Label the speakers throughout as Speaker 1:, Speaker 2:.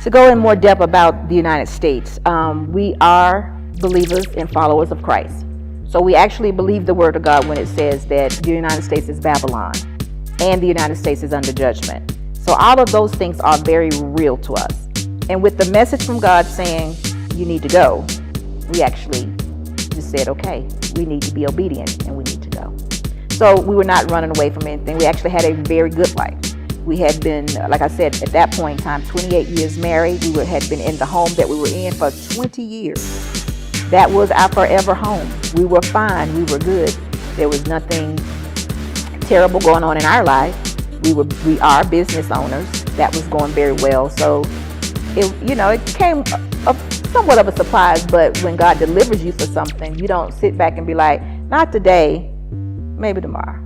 Speaker 1: To go in more depth about the United States, we are believers and followers of Christ. So we actually believe the word of God when it says that the United States is Babylon and the United States is under judgment. So all of those things are very real to us. And with the message from God saying you need to go, we actually just said, okay, we need to be obedient and we need to go. So we were not running away from anything. We actually had a very good life. We had been, like I said, at that point in time, 28 years married. We had been in the home that we were in for 20 years. That was our forever home. We were fine. We were good. There was nothing terrible going on in our life. We are business owners. That was going very well. So it came somewhat of a surprise, but when God delivers you for something, you don't sit back and be like, not today, maybe tomorrow.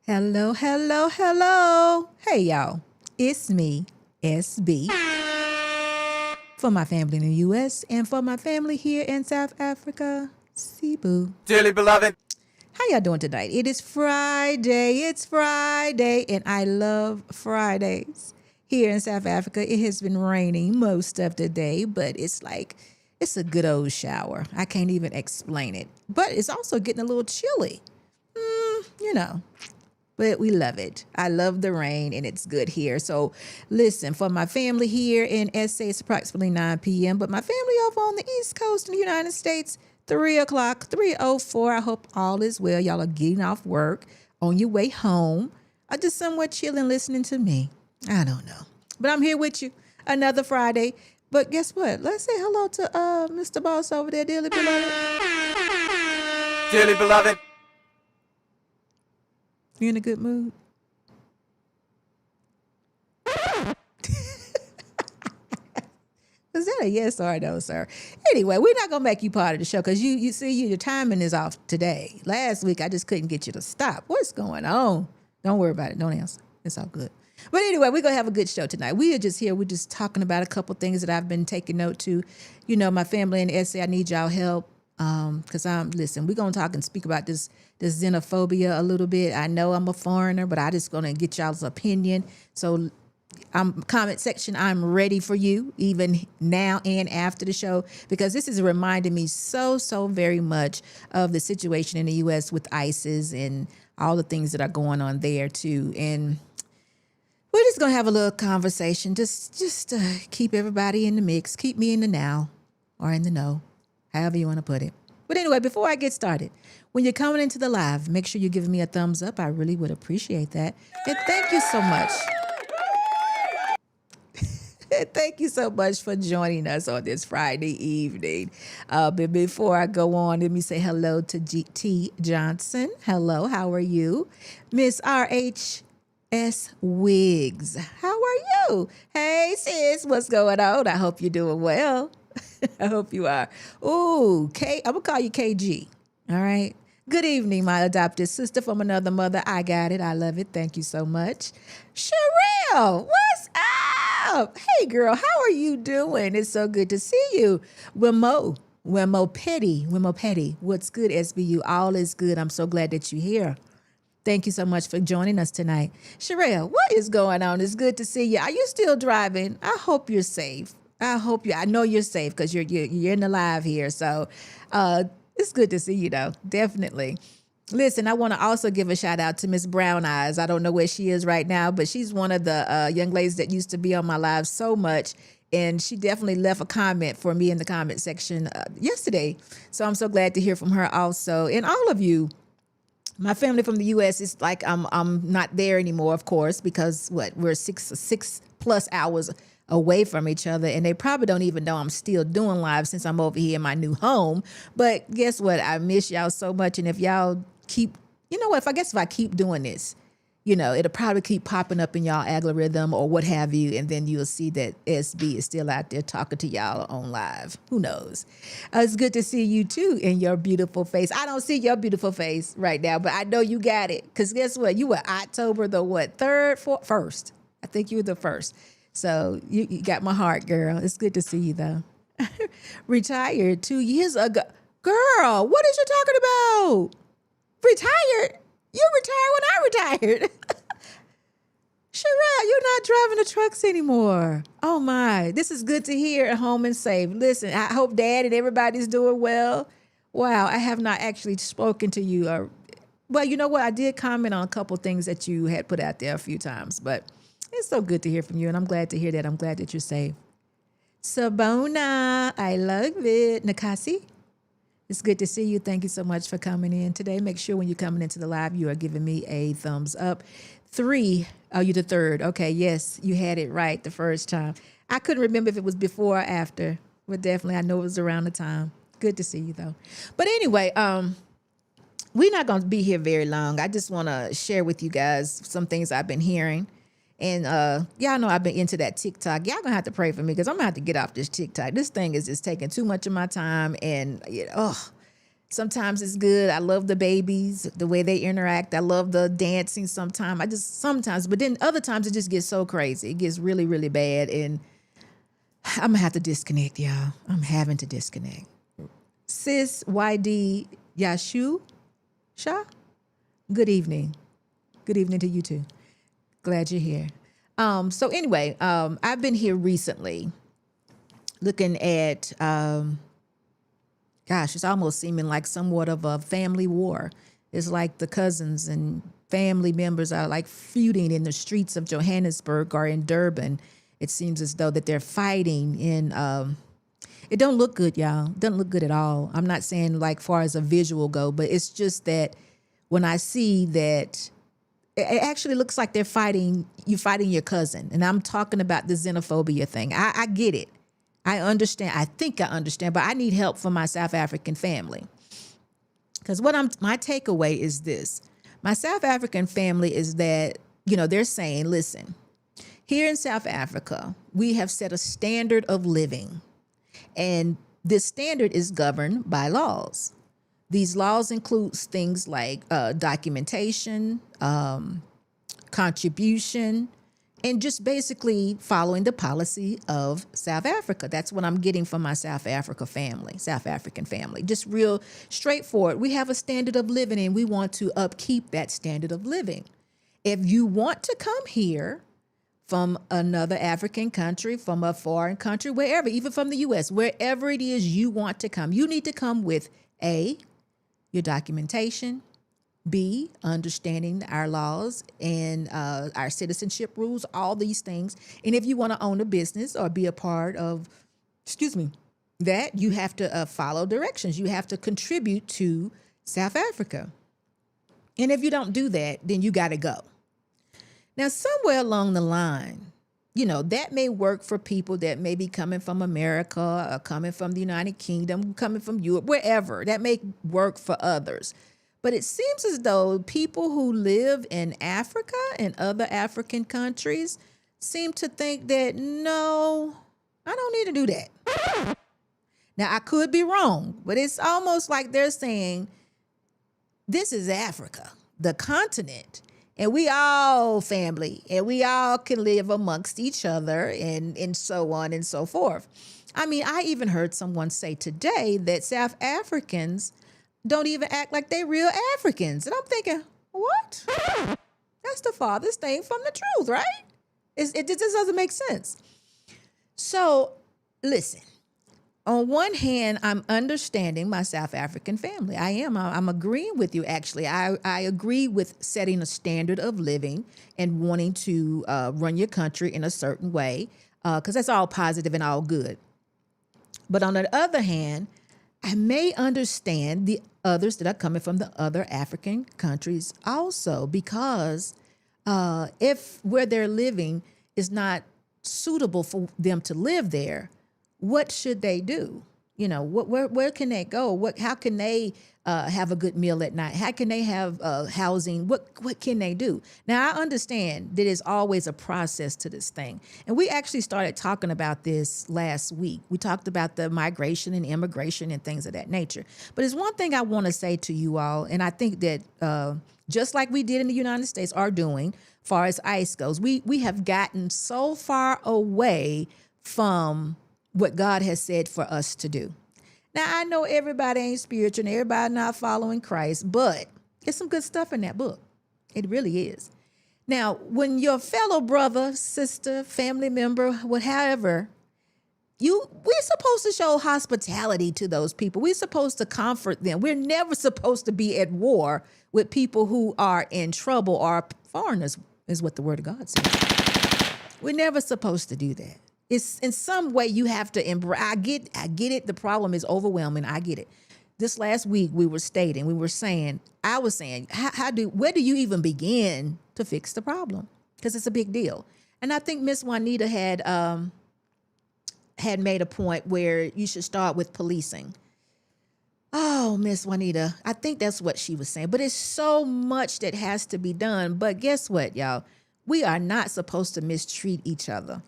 Speaker 2: Hello, hello, hello. Hey, y'all. It's me, SB. For my family in the U.S. and for my family here in South Africa, Cebu.
Speaker 3: Dearly beloved.
Speaker 2: How y'all doing tonight? It is Friday. It's Friday, and I love Fridays. Here in South Africa, it has been raining most of the day, but it's a good old shower. I can't even explain it. But it's also getting a little chilly. But we love it. I love the rain, and it's good here. So listen, for my family here in SA, it's approximately 9 p.m., but my family over on the East Coast in the United States, 3 o'clock, 3:04. I hope all is well. Y'all are getting off work, on your way home, or just somewhere chilling, listening to me. I don't know. But I'm here with you another Friday. But guess what? Let's say hello to Mr. Boss over there, dearly beloved.
Speaker 3: Dearly beloved.
Speaker 2: You in a good mood? Is that a yes or a no, sir? Anyway, we're not going to make you part of the show because you see your timing is off today. Last week, I just couldn't get you to stop. What's going on? Don't worry about it. Don't answer. It's all good. But anyway, we're going to have a good show tonight. We are just here. We're just talking about a couple things that I've been taking note to. You know, my family in SA, I need y'all help. Because we're going to talk and speak about this xenophobia a little bit. I know I'm a foreigner, but I just going to get y'all's opinion. So comment section, I'm ready for you, even now and after the show, because this is reminding me so very much of the situation in the U.S. with ISIS and all the things that are going on there too. And We're just gonna have a little conversation. Just keep everybody in the mix. Keep me in the now or in the know, however you want to put it. But anyway, before I get started, when you're coming into the live, make sure you're giving me a thumbs up. I really would appreciate that. And thank you so much. Thank you so much for joining us on this Friday evening. But before I go on, let me say hello to T. Johnson. Hello, how are you? Miss R.H.S. Wiggs, how are you? Hey, sis, what's going on? I hope you're doing well. I hope you are. Ooh, I'm going to call you KG. All right. Good evening, my adopted sister from another mother. I got it. I love it. Thank you so much. Sherelle, what's up? Hey, girl, how are you doing? It's so good to see you. Wemo Petty. What's good, SBU? All is good. I'm so glad that you're here. Thank you so much for joining us tonight. Sherelle, what is going on? It's good to see you. Are you still driving? I hope you're safe. I know you're safe because you're in the live here. So it's good to see you, though. Definitely. Listen, I want to also give a shout out to Miss Brown Eyes. I don't know where she is right now, but she's one of the young ladies that used to be on my live so much. And she definitely left a comment for me in the comment section yesterday. So I'm so glad to hear from her also. And all of you. My family from the U.S. is like I'm not there anymore, of course, because we're six plus hours away from each other, and they probably don't even know I'm still doing live since I'm over here in my new home. But guess what? I miss y'all so much, and if y'all keep, if I keep doing this, it'll probably keep popping up in y'all algorithm or what have you, and then you'll see that SB is still out there talking to y'all on live. Who knows? It's good to see you too in your beautiful face. I don't see your beautiful face right now, but I know you got it. Because guess what? You were October the 1st? I think you were the 1st. So you got my heart, girl. It's good to see you though. Retired 2 years ago. Girl, what is you talking about? Retired? You retired when I retired. Sherelle, you're not driving the trucks anymore. Oh my, this is good to hear at home and safe. Listen, I hope Dad and everybody's doing well. Wow, I have not actually spoken to you. Well, you know what? I did comment on a couple things that you had put out there a few times, but it's so good to hear from you, and I'm glad to hear that. I'm glad that you're safe. Sabona, I love it. Nakasi, it's good to see you. Thank you so much for coming in today. Make sure when you're coming into the live, you are giving me a thumbs up. 3, oh, you're the 3rd. Okay, yes, you had it right the first time. I couldn't remember if it was before or after, but definitely I know it was around the time. Good to see you, though. But anyway, we're not going to be here very long. I just want to share with you guys some things I've been hearing. And y'all know I've been into that TikTok. Y'all gonna have to pray for me because I'm gonna have to get off this TikTok. This thing is just taking too much of my time. And sometimes it's good. I love the babies, the way they interact. I love the dancing sometimes. But then other times it just gets so crazy. It gets really, really bad. And I'm gonna have to disconnect, y'all. I'm having to disconnect. Sis YD Yashu Shah, good evening. Good evening to you too. Glad you're here. So anyway, I've been here recently looking at, it's almost seeming like somewhat of a family war. It's like the cousins and family members are like feuding in the streets of Johannesburg or in Durban. It seems as though that they're fighting it don't look good, y'all. It doesn't look good at all. I'm not saying like far as a visual go, but it's just that when I see that, it actually looks like you're fighting your cousin. And I'm talking about the xenophobia thing. I get it. I understand. I think I understand, but I need help from my South African family. Because my takeaway is this. My South African family is that, they're saying, listen, here in South Africa, we have set a standard of living. And this standard is governed by laws. These laws include things like documentation, contribution, and just basically following the policy of South Africa. That's what I'm getting from my South African family. Just real straightforward. We have a standard of living and we want to upkeep that standard of living. If you want to come here from another African country, from a foreign country, wherever, even from the U.S., wherever it is you want to come, you need to come with your documentation, B, understanding our laws and our citizenship rules, all these things. And if you want to own a business or be a part of, that, you have to follow directions. You have to contribute to South Africa. And if you don't do that, then you got to go. Now, somewhere along the line, that may work for people that may be coming from America or coming from the United Kingdom, coming from Europe, wherever. That may work for others. But it seems as though people who live in Africa and other African countries seem to think that, no, I don't need to do that. Now, I could be wrong, but it's almost like they're saying, this is Africa, the continent, and we all family, and we all can live amongst each other and so on and so forth. I mean, I even heard someone say today that South Africans don't even act like they real Africans. And I'm thinking, what? That's the farthest thing from the truth, right? It just doesn't make sense. So listen, on one hand, I'm understanding my South African family. I am. I'm agreeing with you, actually. I agree with setting a standard of living and wanting to run your country in a certain way, because that's all positive and all good. But on the other hand, I may understand the others that are coming from the other African countries also, because if where they're living is not suitable for them to live there, what should they do? Where can they go? How can they have a good meal at night? How can they have housing? What can they do? Now, I understand that there's always a process to this thing. And we actually started talking about this last week. We talked about the migration and immigration and things of that nature. But there's one thing I want to say to you all, and I think that just like we did in the United States are doing, far as ICE goes, we have gotten so far away from what God has said for us to do. Now, I know everybody ain't spiritual and everybody not following Christ, but there's some good stuff in that book. It really is. Now, when your fellow brother, sister, family member, whatever, we're supposed to show hospitality to those people. We're supposed to comfort them. We're never supposed to be at war with people who are in trouble or foreigners, is what the word of God says. We're never supposed to do that. It's in some way you have to embrace. I get it. The problem is overwhelming. I get it. This last week I was saying, where do you even begin to fix the problem? Because it's a big deal. And I think Miss Juanita had made a point where you should start with policing. Oh, Miss Juanita, I think that's what she was saying. But it's so much that has to be done. But guess what, y'all? We are not supposed to mistreat each other.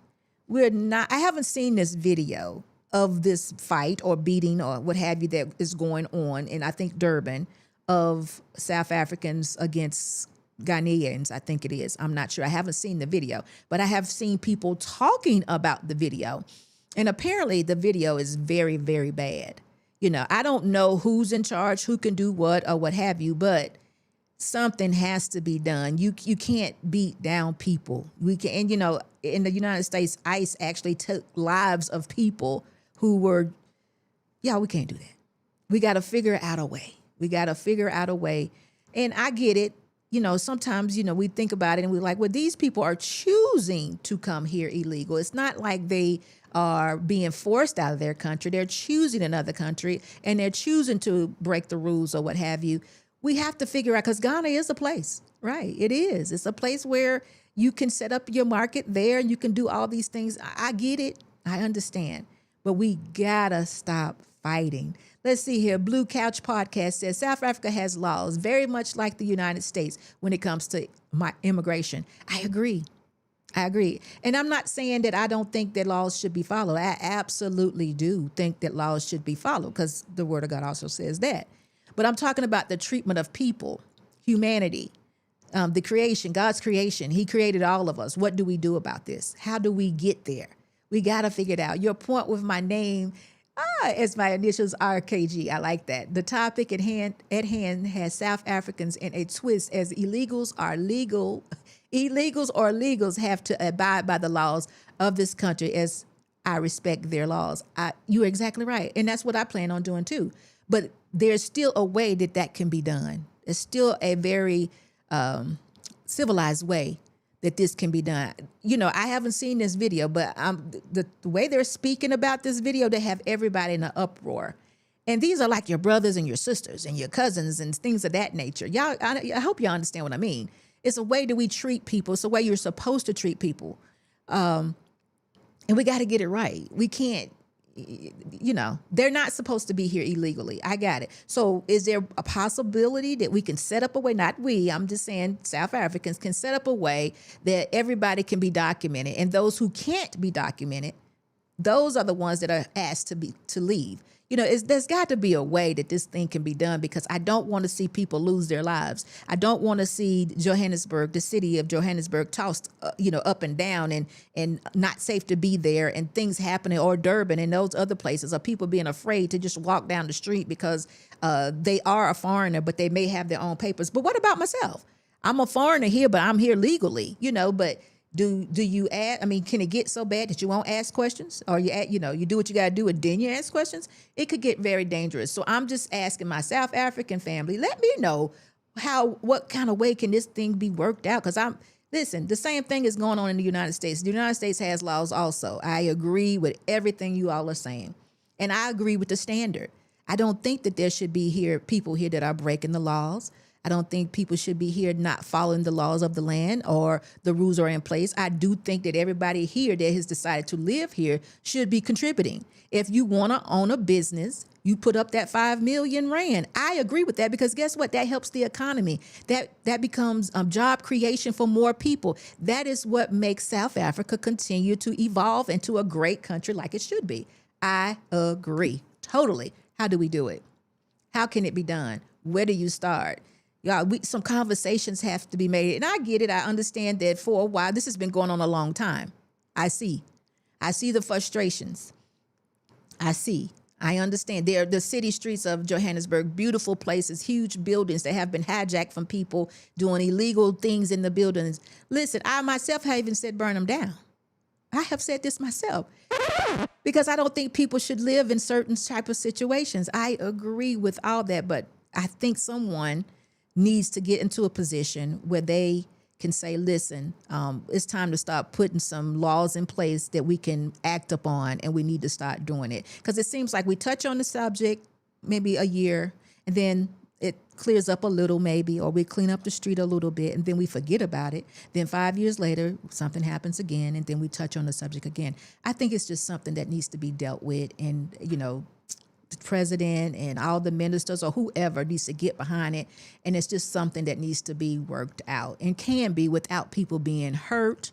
Speaker 2: We're not. I haven't seen this video of this fight or beating or what have you that is going on in, I think, Durban, of South Africans against Ghanaians, I think it is. I'm not sure. I haven't seen the video, but I have seen people talking about the video. And apparently the video is very, very bad. I don't know who's in charge, who can do what or what have you, but something has to be done. You can't beat down people. We can, and in the United States, ICE actually took lives of people who were, we can't do that. We got to figure out a way. And I get it. Sometimes, we think about it and we're like, well, these people are choosing to come here illegal. It's not like they are being forced out of their country. They're choosing another country and they're choosing to break the rules or what have you. We have to figure out, because Ghana is a place, right? It is. It's a place where you can set up your market there and you can do all these things. I get it. I understand. But we gotta stop fighting. Let's see here. Blue Couch Podcast says South Africa has laws very much like the United States when it comes to immigration. I agree. And I'm not saying that I don't think that laws should be followed. I absolutely do think that laws should be followed, because the Word of God also says that. But I'm talking about the treatment of people, humanity, the creation, God's creation. He created all of us. What do we do about this? How do we get there? We got to figure it out. Your point with my name, as my initials RKG. I like that. The topic at hand has South Africans in a twist, as illegals are legal. Illegals or legals have to abide by the laws of this country, as I respect their laws. You're exactly right. And that's what I plan on doing too. But there's still a way that can be done. There's still a very civilized way that this can be done. You know, I haven't seen this video, but the way they're speaking about this video, they have everybody in an uproar. And these are like your brothers and your sisters and your cousins and things of that nature. Y'all, I hope y'all understand what I mean. It's a way that we treat people. It's a way you're supposed to treat people. And we got to get it right. We can't, you know, they're not supposed to be here illegally. I got it. So is there a possibility that we can set up a way, not we, I'm just saying South Africans can set up a way that everybody can be documented, and those who can't be documented, those are the ones that are asked to leave. You know, there's got to be a way that this thing can be done, because I don't want to see people lose their lives. I don't want to see Johannesburg, the city of Johannesburg, tossed, up and down and not safe to be there, and things happening, or Durban and those other places, or people being afraid to just walk down the street because they are a foreigner, but they may have their own papers. But what about myself? I'm a foreigner here, but I'm here legally, but do you ask? I mean, can it get so bad that you won't ask questions, or you do what you got to do and then you ask questions? It could get very dangerous. So I'm just asking my South African family, let me know what kind of way can this thing be worked out? Because listen, the same thing is going on in the United States. The United States has laws also. I agree with everything you all are saying, and I agree with the standard. I don't think that there should be people here that are breaking the laws. I don't think people should be here not following the laws of the land or the rules are in place. I do think that everybody here that has decided to live here should be contributing. If you want to own a business, you put up that 5 million rand. I agree with that, because guess what? That helps the economy. That becomes job creation for more people. That is what makes South Africa continue to evolve into a great country like it should be. I agree totally. How do we do it? How can it be done? Where do you start? Y'all, some conversations have to be made. And I get it. I understand that for a while, this has been going on a long time. I see the frustrations. I understand. There are the city streets of Johannesburg, beautiful places, huge buildings that have been hijacked from people doing illegal things in the buildings. Listen, I myself have even said burn them down. I have said this myself, because I don't think people should live in certain type of situations. I agree with all that, but I think someone needs to get into a position where they can say, listen, it's time to start putting some laws in place that we can act upon, and we need to start doing it. Because it seems like we touch on the subject maybe a year, and then it clears up a little maybe, or we clean up the street a little bit, and then we forget about it. Then 5 years later, something happens again, and then we touch on the subject again. I think it's just something that needs to be dealt with, and, the president and all the ministers or whoever needs to get behind it. And it's just something that needs to be worked out, and can be, without people being hurt,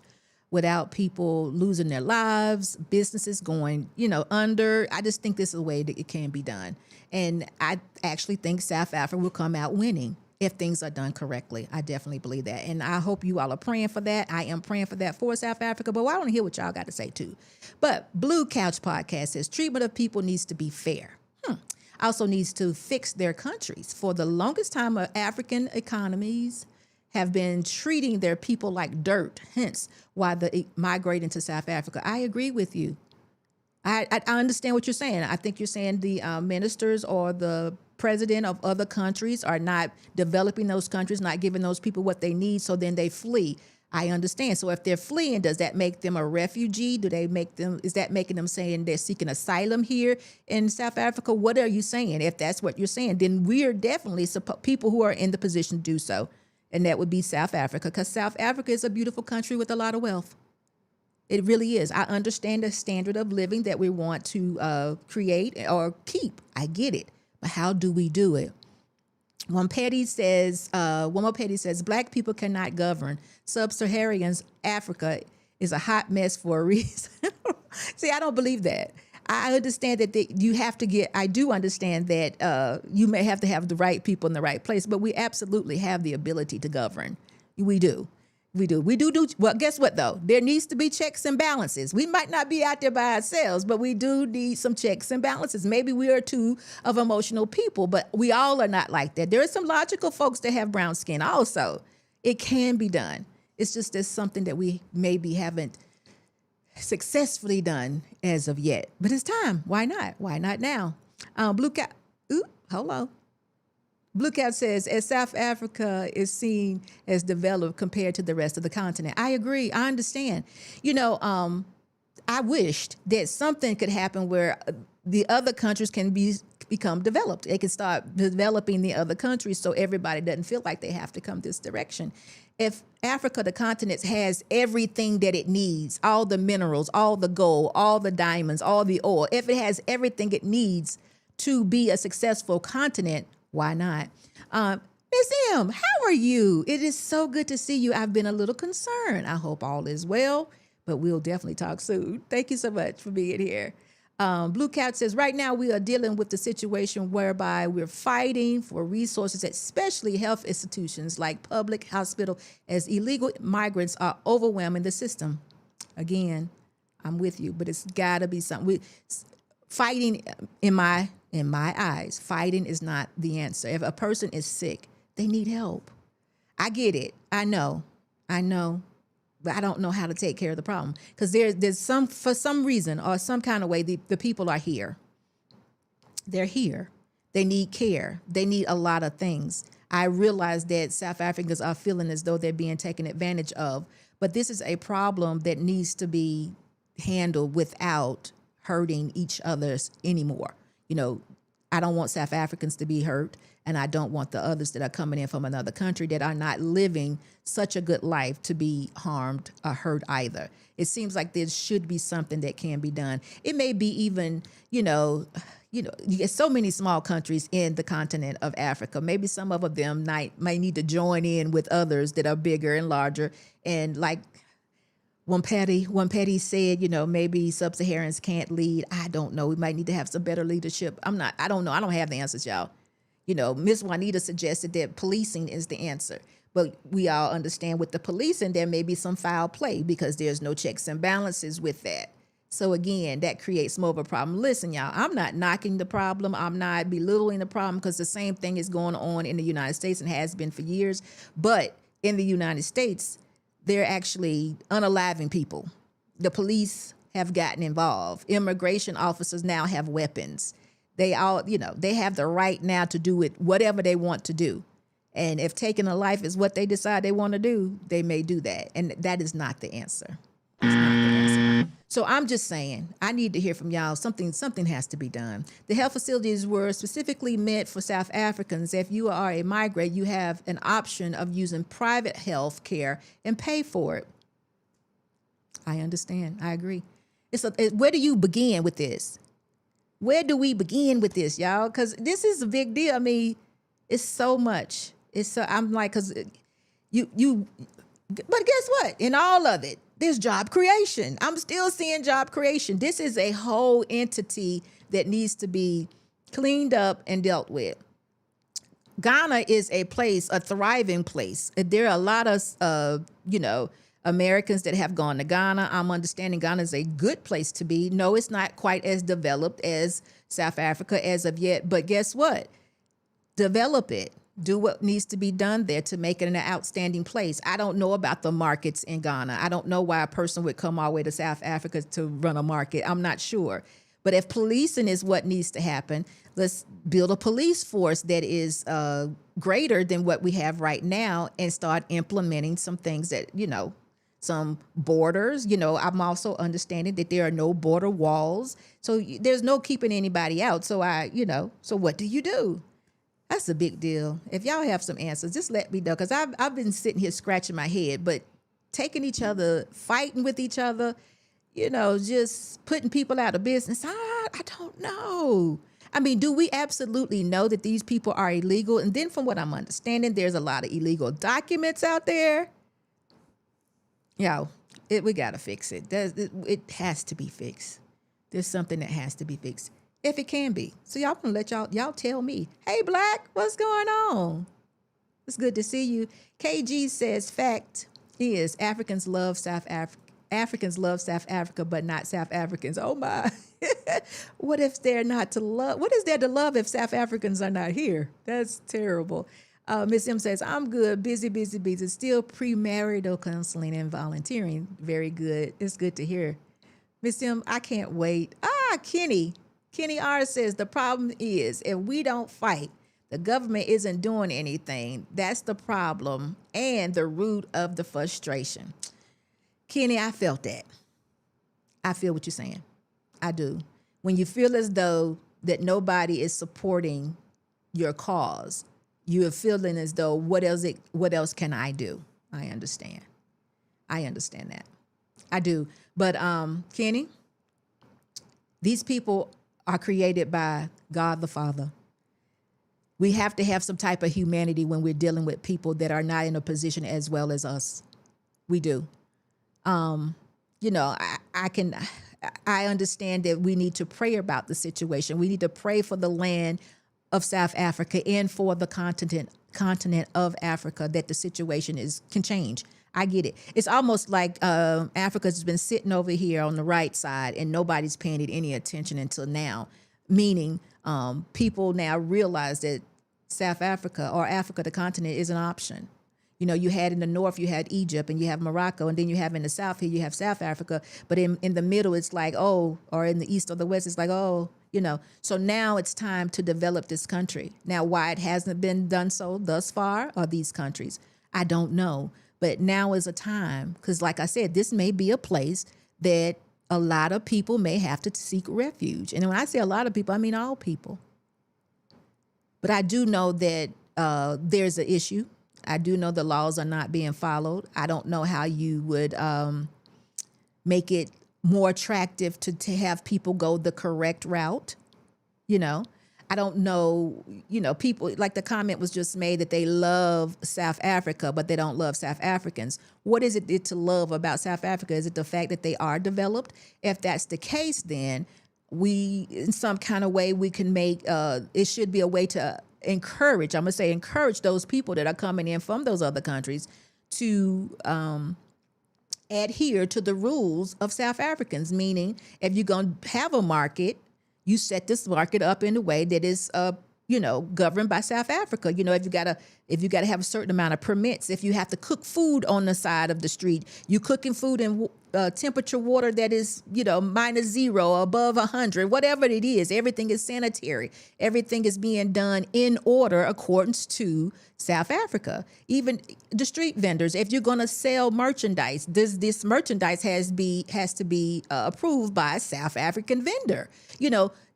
Speaker 2: without people losing their lives, businesses going, under. I just think this is a way that it can be done. And I actually think South Africa will come out winning if things are done correctly. I definitely believe that. And I hope you all are praying for that. I am praying for that for South Africa, but I want to hear what y'all got to say too. But Blue Couch Podcast says treatment of people needs to be fair. Also needs to fix their countries. For the longest time, African economies have been treating their people like dirt, hence why they migrating to South Africa. I agree with you. I understand what you're saying. I think you're saying the ministers or the president of other countries are not developing those countries, not giving those people what they need, so then they flee. I understand. So if they're fleeing, does that make them a refugee? Is that making them saying they're seeking asylum here in South Africa? What are you saying? If that's what you're saying, then we are definitely people who are in the position to do so. And that would be South Africa, because South Africa is a beautiful country with a lot of wealth. It really is. I understand the standard of living that we want to create or keep. I get it. But how do we do it? One more petty says, Black people cannot govern. Sub-Saharan Africa is a hot mess for a reason. See, I don't believe that. I understand that I do understand that you may have to have the right people in the right place, but we absolutely have the ability to govern. We do. Well, guess what though? There needs to be checks and balances. We might not be out there by ourselves, but we do need some checks and balances. Maybe we are too of emotional people, but we all are not like that. There are some logical folks that have brown skin also. It can be done. It's just there's something that we maybe haven't successfully done as of yet. But it's time. Why not? Why not now? Blue Cat. Ooh, hello. Blue Cat says, as South Africa is seen as developed compared to the rest of the continent. I agree. I understand. I wished that something could happen where the other countries can become developed. They can start developing the other countries so everybody doesn't feel like they have to come this direction. If Africa, the continent, has everything that it needs, all the minerals, all the gold, all the diamonds, all the oil, if it has everything it needs to be a successful continent, why not? Miss M, how are you? It is so good to see you. I've been a little concerned. I hope all is well, but we'll definitely talk soon. Thank you so much for being here. Blue Cat says, right now we are dealing with the situation whereby we're fighting for resources, especially health institutions like public hospital, as illegal migrants are overwhelming the system. Again, I'm with you, but it's got to be something. Fighting, in my eyes, fighting is not the answer. If a person is sick, they need help. I get it. I know. But I don't know how to take care of the problem because for some reason or some kind of way, the people are here. They're here. They need care. They need a lot of things. I realize that South Africans are feeling as though they're being taken advantage of, but this is a problem that needs to be handled without hurting each other's anymore. I don't want South Africans to be hurt, and I don't want the others that are coming in from another country that are not living such a good life to be harmed or hurt either. It seems like there should be something that can be done. It may be even, you get so many small countries in the continent of Africa. Maybe some of them might need to join in with others that are bigger and larger. And like One Petty said, maybe sub-Saharans can't lead. I don't know. We might need to have some better leadership. I don't know. I don't have the answers, y'all. Miss Juanita suggested that policing is the answer. But we all understand with the policing, there may be some foul play because there's no checks and balances with that. So again, that creates more of a problem. Listen, y'all, I'm not knocking the problem. I'm not belittling the problem because the same thing is going on in the United States and has been for years. But in the United States, they're actually unaliving people. The police have gotten involved. Immigration officers now have weapons. They all, they have the right now to do it, whatever they want to do. And if taking a life is what they decide they want to do, they may do that. And that is not the answer. It's not the answer. So I'm just saying, I need to hear from y'all. Something has to be done. The health facilities were specifically meant for South Africans. If you are a migrant, you have an option of using private health care and pay for it. I understand. I agree. Where do you begin with this? Where do we begin with this, y'all? Because this is a big deal. I mean, it's so much. I'm like, because but guess what? In all of it, there's job creation. I'm still seeing job creation. This is a whole entity that needs to be cleaned up and dealt with. Ghana is a thriving place. There are a lot of, Americans that have gone to Ghana. I'm understanding Ghana is a good place to be. No, it's not quite as developed as South Africa as of yet. But guess what? Develop it. Do what needs to be done there to make it an outstanding place. I don't know about the markets in Ghana. I don't know why a person would come all the way to South Africa to run a market. I'm not sure. But if policing is what needs to happen, let's build a police force that is greater than what we have right now and start implementing some things that, some borders. I'm also understanding that there are no border walls. So there's no keeping anybody out. So so what do you do? That's a big deal. If y'all have some answers, just let me know. Because I've been sitting here scratching my head, but taking each other, fighting with each other, just putting people out of business. I don't know. I mean, do we absolutely know that these people are illegal? And then from what I'm understanding, there's a lot of illegal documents out there. We got to fix it. It has to be fixed. There's something that has to be fixed. If it can be. So y'all gonna let y'all tell me, hey Black, what's going on? It's good to see you. KG says fact is Africans love South Africa, but not South Africans. Oh my. What if they're not to love? What is there to love if South Africans are not here? That's terrible. Miss M says, I'm good, busy. Still premarital counseling and volunteering. Very good. It's good to hear. Miss M, I can't wait. Kenny R says, the problem is if we don't fight, The government isn't doing anything. That's the problem and the root of the frustration. Kenny, I felt that. I feel what you're saying. I do. When you feel as though that nobody is supporting your cause, you are feeling as though what else can I do? I understand. I understand that. I do. But Kenny, these people are created by God the Father. We have to have some type of humanity when we're dealing with people that are not in a position as well as us. We do. I understand that we need to pray about the situation. We need to pray for the land of South Africa and for the continent of Africa, that the situation can change. I get it. It's almost like Africa's been sitting over here on the right side and nobody's paying it any attention until now, meaning people now realize that South Africa or Africa, the continent, is an option. You know, you had in the north, you had Egypt and you have Morocco, and then you have in the south here, you have South Africa. But in the middle, it's like, oh, or in the east or the west, it's like, oh, you know. So now it's time to develop this country. Now, why it hasn't been done so thus far, or these countries, I don't know. But now is a time, because like I said, this may be a place that a lot of people may have to seek refuge. And when I say a lot of people, I mean all people. But I do know that there's an issue. I do know the laws are not being followed. I don't know how you would make it more attractive to have people go the correct route. You know, I don't know, people, like the comment was just made that they love South Africa, but they don't love South Africans. What is it to love about South Africa? Is it the fact that they are developed? If that's the case, then we, in some kind of way, we can make, it should be a way to encourage those people that are coming in from those other countries to adhere to the rules of South Africans, meaning if you're going to have a market, you set this market up in a way that is governed by South Africa. If you gotta have a certain amount of permits, if you have to cook food on the side of the street, you cooking food in temperature water that is, -0, above 100, whatever it is, everything is sanitary. Everything is being done in order according to South Africa. Even the street vendors, if you're going to sell merchandise, this merchandise has to be approved by a South African vendor.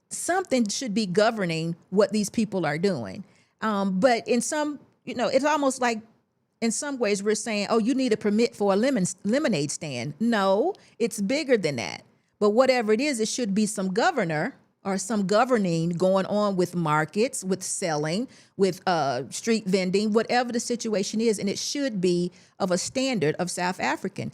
Speaker 2: Something should be governing what these people are doing. But in some, it's almost like in some ways we're saying, oh, you need a permit for a lemonade stand. No, it's bigger than that. But whatever it is, it should be some governor or some governing going on with markets, with selling, with street vending, whatever the situation is. And it should be of a standard of South African.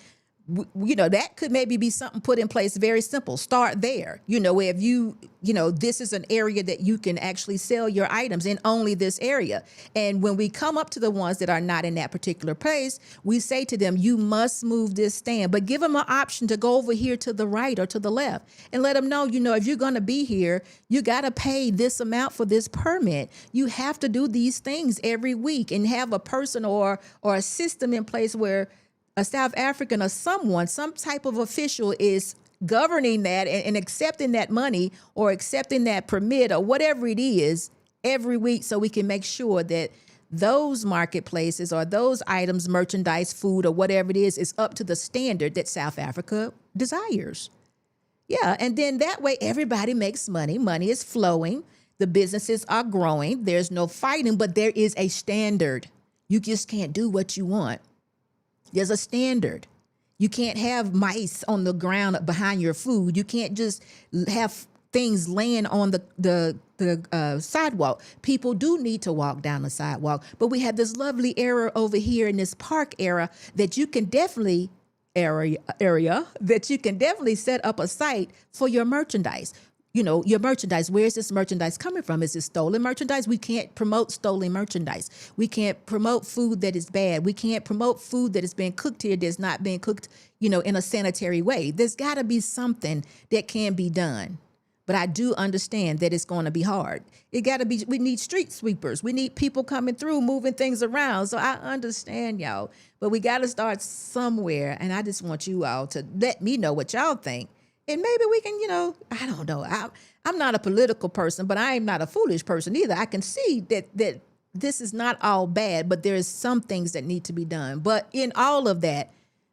Speaker 2: That could maybe be something put in place, very simple. Start there. If this is an area that you can actually sell your items in, only this area. And when we come up to the ones that are not in that particular place, we say to them, you must move this stand, but give them an option to go over here to the right or to the left and let them know, if you're going to be here, you got to pay this amount for this permit. You have to do these things every week and have a person or a system in place where a South African or some type of official is governing that and accepting that money or accepting that permit or whatever it is every week, so we can make sure that those marketplaces or those items, merchandise, food, or whatever it is up to the standard that South Africa desires. Yeah, and then that way everybody makes money. Money is flowing. The businesses are growing. There's no fighting, but there is a standard. You just can't do what you want. There's a standard. You can't have mice on the ground behind your food. You can't just have things laying on the sidewalk. People do need to walk down the sidewalk, but we have this lovely area over here in this park area that you can definitely set up a site for your merchandise. Your merchandise, where's this merchandise coming from? Is it stolen merchandise? We can't promote stolen merchandise. We can't promote food that is bad. We can't promote food that is being cooked here that's not being cooked, in a sanitary way. There's got to be something that can be done. But I do understand that it's going to be hard. We need street sweepers. We need people coming through, moving things around. So I understand y'all, but we got to start somewhere. And I just want you all to let me know what y'all think. And maybe we can, I don't know. I'm not a political person, but I am not a foolish person either. I can see that this is not all bad, but there's some things that need to be done. But in all of that,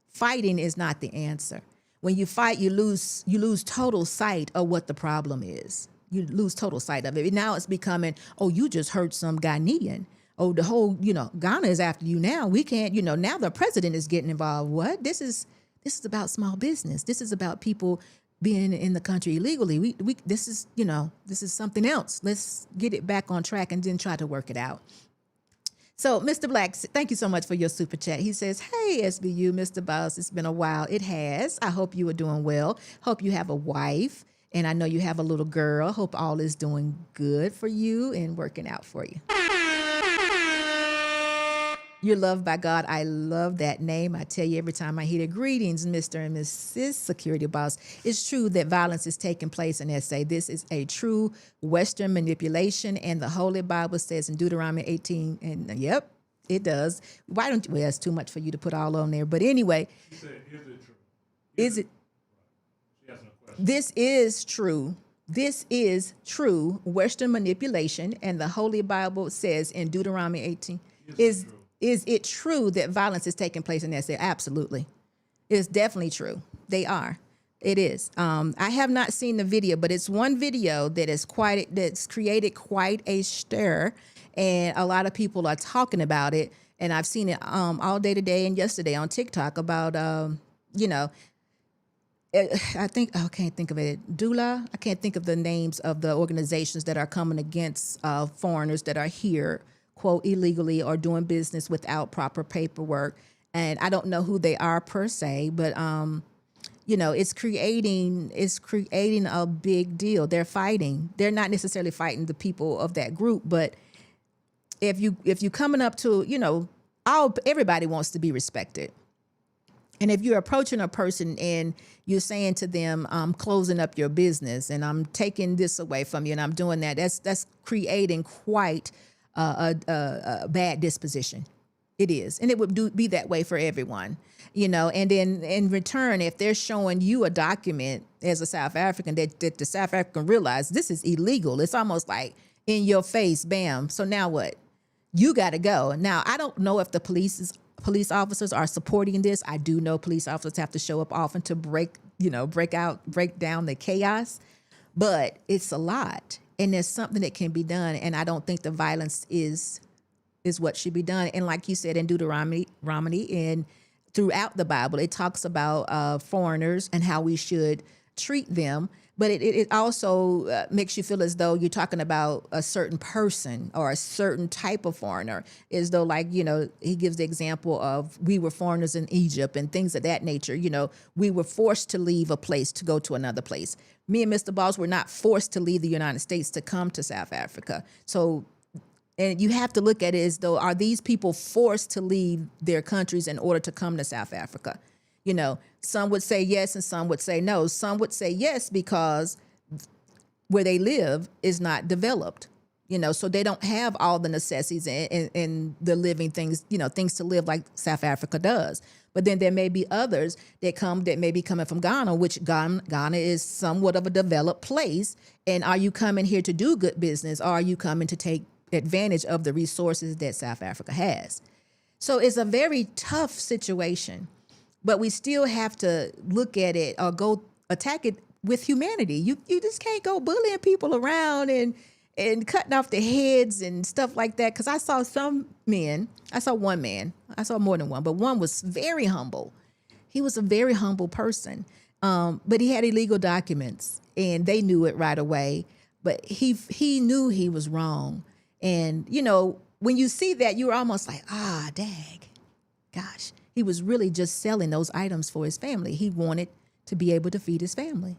Speaker 2: fighting is not the answer. When you fight, you lose total sight of what the problem is. You lose total sight of it. Now it's becoming, oh, you just hurt some Ghanaian. Oh, the whole, Ghana is after you now. We can't, now the president is getting involved. What? This is about small business. This is about people being in the country illegally. This is something else. Let's get it back on track and then try to work it out. So, Mr. Black, thank you so much for your super chat. He says, hey, SBU, Mr. Boss, it's been a while. It has. I hope you are doing well. Hope you have a wife. And I know you have a little girl. Hope all is doing good for you and working out for you. You're loved by God. I love that name. I tell you every time I hear it. Greetings, Mr. and Mrs. Security Boss. It's true that violence is taking place in SA. This is a true Western manipulation, and the Holy Bible says in Deuteronomy 18, and yep, it does. Why don't you? Well, it's too much for you to put all on there. But anyway,
Speaker 3: He said, is it true?
Speaker 2: is it?
Speaker 3: She has no question.
Speaker 2: This is true. This is true Western manipulation, and the Holy Bible says in Deuteronomy 18, is it true that violence is taking place in SA? Absolutely. It's definitely true. They are. It is. I have not seen the video, but it's one video that's created quite a stir, and a lot of people are talking about it. And I've seen it all day today and yesterday on TikTok about, I can't think of it. Dula. I can't think of the names of the organizations that are coming against foreigners that are here, quote, illegally or doing business without proper paperwork. And I don't know who they are per se, but it's creating a big deal. They're fighting. They're not necessarily fighting the people of that group, but if you coming up to, everybody wants to be respected. And if you're approaching a person and you're saying to them, I'm closing up your business and I'm taking this away from you and I'm doing that, that's creating quite a bad disposition. It is. And it would be that way for everyone, and then in return, if they're showing you a document as a South African that the South African realize this is illegal, it's almost like in your face, bam. So now what? You got to go. Now, I don't know if the police officers are supporting this. I do know police officers have to show up often to break down the chaos, but it's a lot. And there's something that can be done. And I don't think the violence is what should be done. And like you said in Deuteronomy and throughout the Bible, it talks about foreigners and how we should treat them. But it also makes you feel as though you're talking about a certain person or a certain type of foreigner, as though he gives the example of we were foreigners in Egypt and things of that nature. We were forced to leave a place to go to another place. Me and Mr. Boss were not forced to leave the United States to come to South Africa. So, and you have to look at it as though, are these people forced to leave their countries in order to come to South Africa? Some would say yes and some would say no. Some would say yes because where they live is not developed, so they don't have all the necessities and the living things, things to live like South Africa does. But then there may be others that may be coming from Ghana, which Ghana is somewhat of a developed place. And are you coming here to do good business, or are you coming to take advantage of the resources that South Africa has? So it's a very tough situation. But we still have to look at it or go attack it with humanity. You just can't go bullying people around and cutting off their heads and stuff like that. Because I saw one man, I saw more than one, but one was very humble. He was a very humble person, but he had illegal documents and they knew it right away. But he knew he was wrong. And, when you see that, you're almost like, dag, gosh. He was really just selling those items for his family. He wanted to be able to feed his family.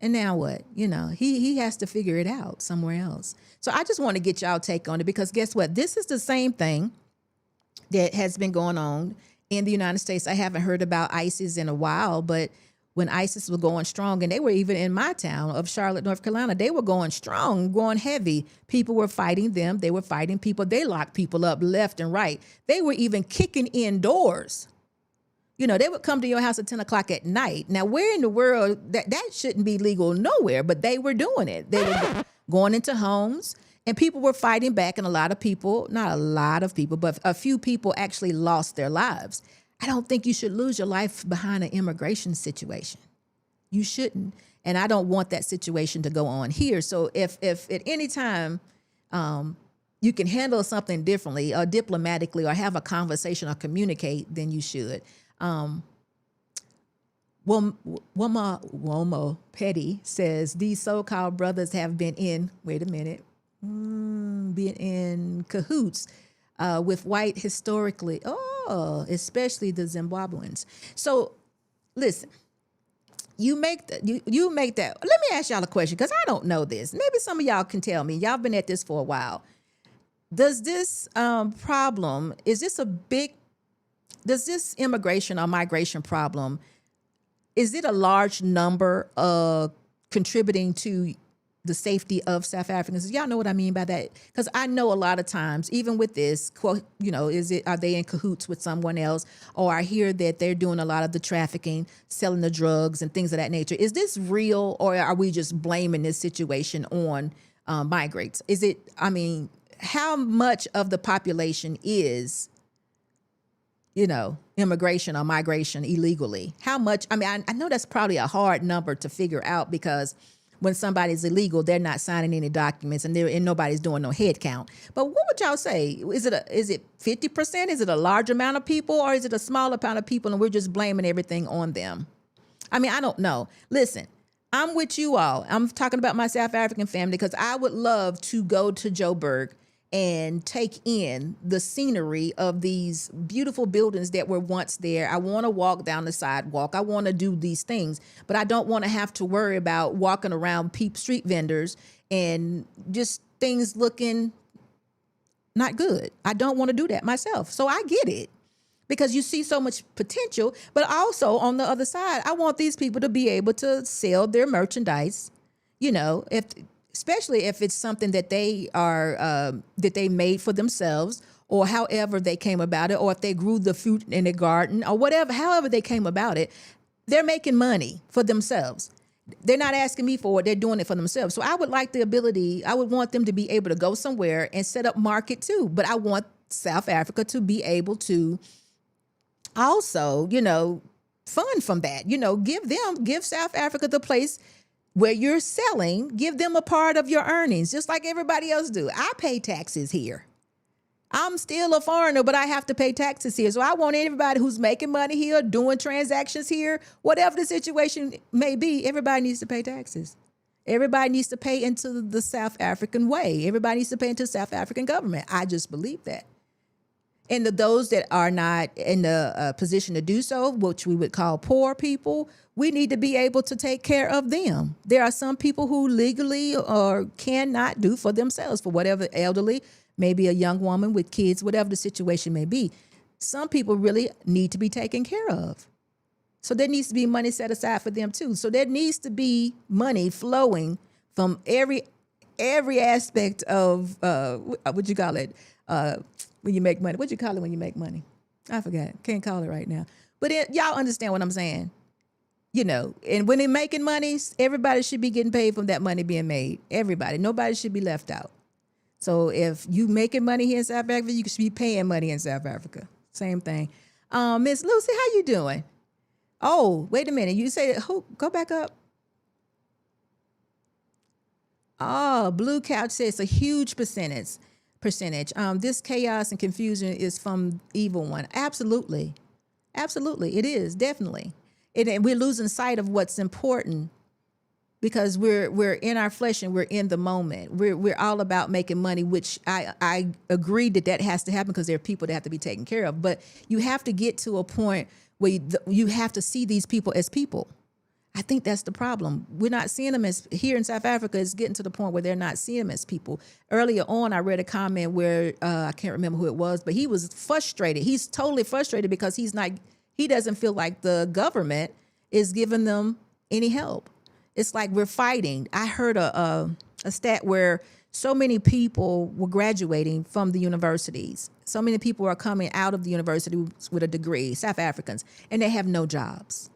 Speaker 2: And now what? He has to figure it out somewhere else. So I just want to get y'all take on it, because guess what? This is the same thing that has been going on in the United States. I haven't heard about ISIS in a while, but when ISIS was going strong, and they were even in my town of Charlotte, North Carolina, they were going strong, going heavy. People were fighting them. They were fighting people. They locked people up left and right. They were even kicking in doors You know, they would come to your house at 10 o'clock at night. Now, where in the world, that shouldn't be legal nowhere, but they were doing it. They were going into homes and people were fighting back. And a lot of people, not a lot of people, but a few people actually lost their lives. I don't think you should lose your life behind an immigration situation. You shouldn't. And I don't want that situation to go on here. So if at any time you can handle something differently or diplomatically or have a conversation or communicate, then you should. Womo Petty says these so-called brothers have been in, been in cahoots with white historically. Oh, especially the Zimbabweans. So listen, you make that. Let me ask y'all a question because I don't know this. Maybe some of y'all can tell me. Y'all been at this for a while. Does this problem, does this immigration or migration problem, is it a large number contributing to the safety of South Africans? Y'all know what I mean by that? Because I know a lot of times, even with this, you know, are they in cahoots with someone else? Or I hear that they're doing a lot of the trafficking, selling the drugs and things of that nature. Is this real, or are we just blaming this situation on migrants? How much of the population is, you know, immigration or migration illegally? How much? I know that's probably a hard number to figure out because when somebody's illegal, they're not signing any documents and nobody's doing no head count. But what would y'all say? Is it 50%? Is it a large amount of people, or is it a small amount of people and we're just blaming everything on them? I don't know. Listen, I'm with you all. I'm talking about my South African family because I would love to go to Joburg and take in the scenery of these beautiful buildings that were once there. I want to walk down the sidewalk. I want to do these things, but I don't want to have to worry about walking around street vendors and just things looking not good. I don't want to do that myself. So I get it because you see so much potential, but also on the other side, I want these people to be able to sell their merchandise, you know, especially if it's something that they are that they made for themselves, or however they came about it, or if they grew the fruit in the garden, or however they came about it, they're making money for themselves. They're not asking me for it; they're doing it for themselves. So I would want them to be able to go somewhere and set up market too. But I want South Africa to be able to also, you know, fund from that. You know, give South Africa the place where you're selling, give them a part of your earnings, just like everybody else do. I pay taxes here. I'm still a foreigner, but I have to pay taxes here. So I want everybody who's making money here, doing transactions here, whatever the situation may be, everybody needs to pay taxes. Everybody needs to pay into the South African way. Everybody needs to pay into the South African government. I just believe that. And those that are not in the position to do so, which we would call poor people, we need to be able to take care of them. There are some people who legally or cannot do for themselves, for whatever, elderly, maybe a young woman with kids, whatever the situation may be. Some people really need to be taken care of. So there needs to be money set aside for them too. So there needs to be money flowing from every aspect of, what you call it, when you make money. What you call it when you make money? I forgot. Can't call it right now. But y'all understand what I'm saying. You know, and when they're making money, everybody should be getting paid from that money being made. Everybody. Nobody should be left out. So if you making money here in South Africa, you should be paying money in South Africa. Same thing. Miss Lucy, how you doing? Oh, wait a minute. You say, go back up. Oh, Blue Couch says a huge percentage. This chaos and confusion is from evil one. Absolutely. It is, definitely. And we're losing sight of what's important because we're in our flesh and we're in the moment. We're all about making money, which I agree that has to happen because there are people that have to be taken care of. But you have to get to a point where you have to see these people as people. I think that's the problem. We're not seeing them as, here in South Africa, it's getting to the point where they're not seeing them as people. Earlier on, I read a comment where, I can't remember who it was, but he was frustrated. He's totally frustrated because he doesn't feel like the government is giving them any help. It's like we're fighting. I heard a stat where So many people were graduating from the universities. So many people are coming out of the university with a degree, South Africans, and they have no jobs.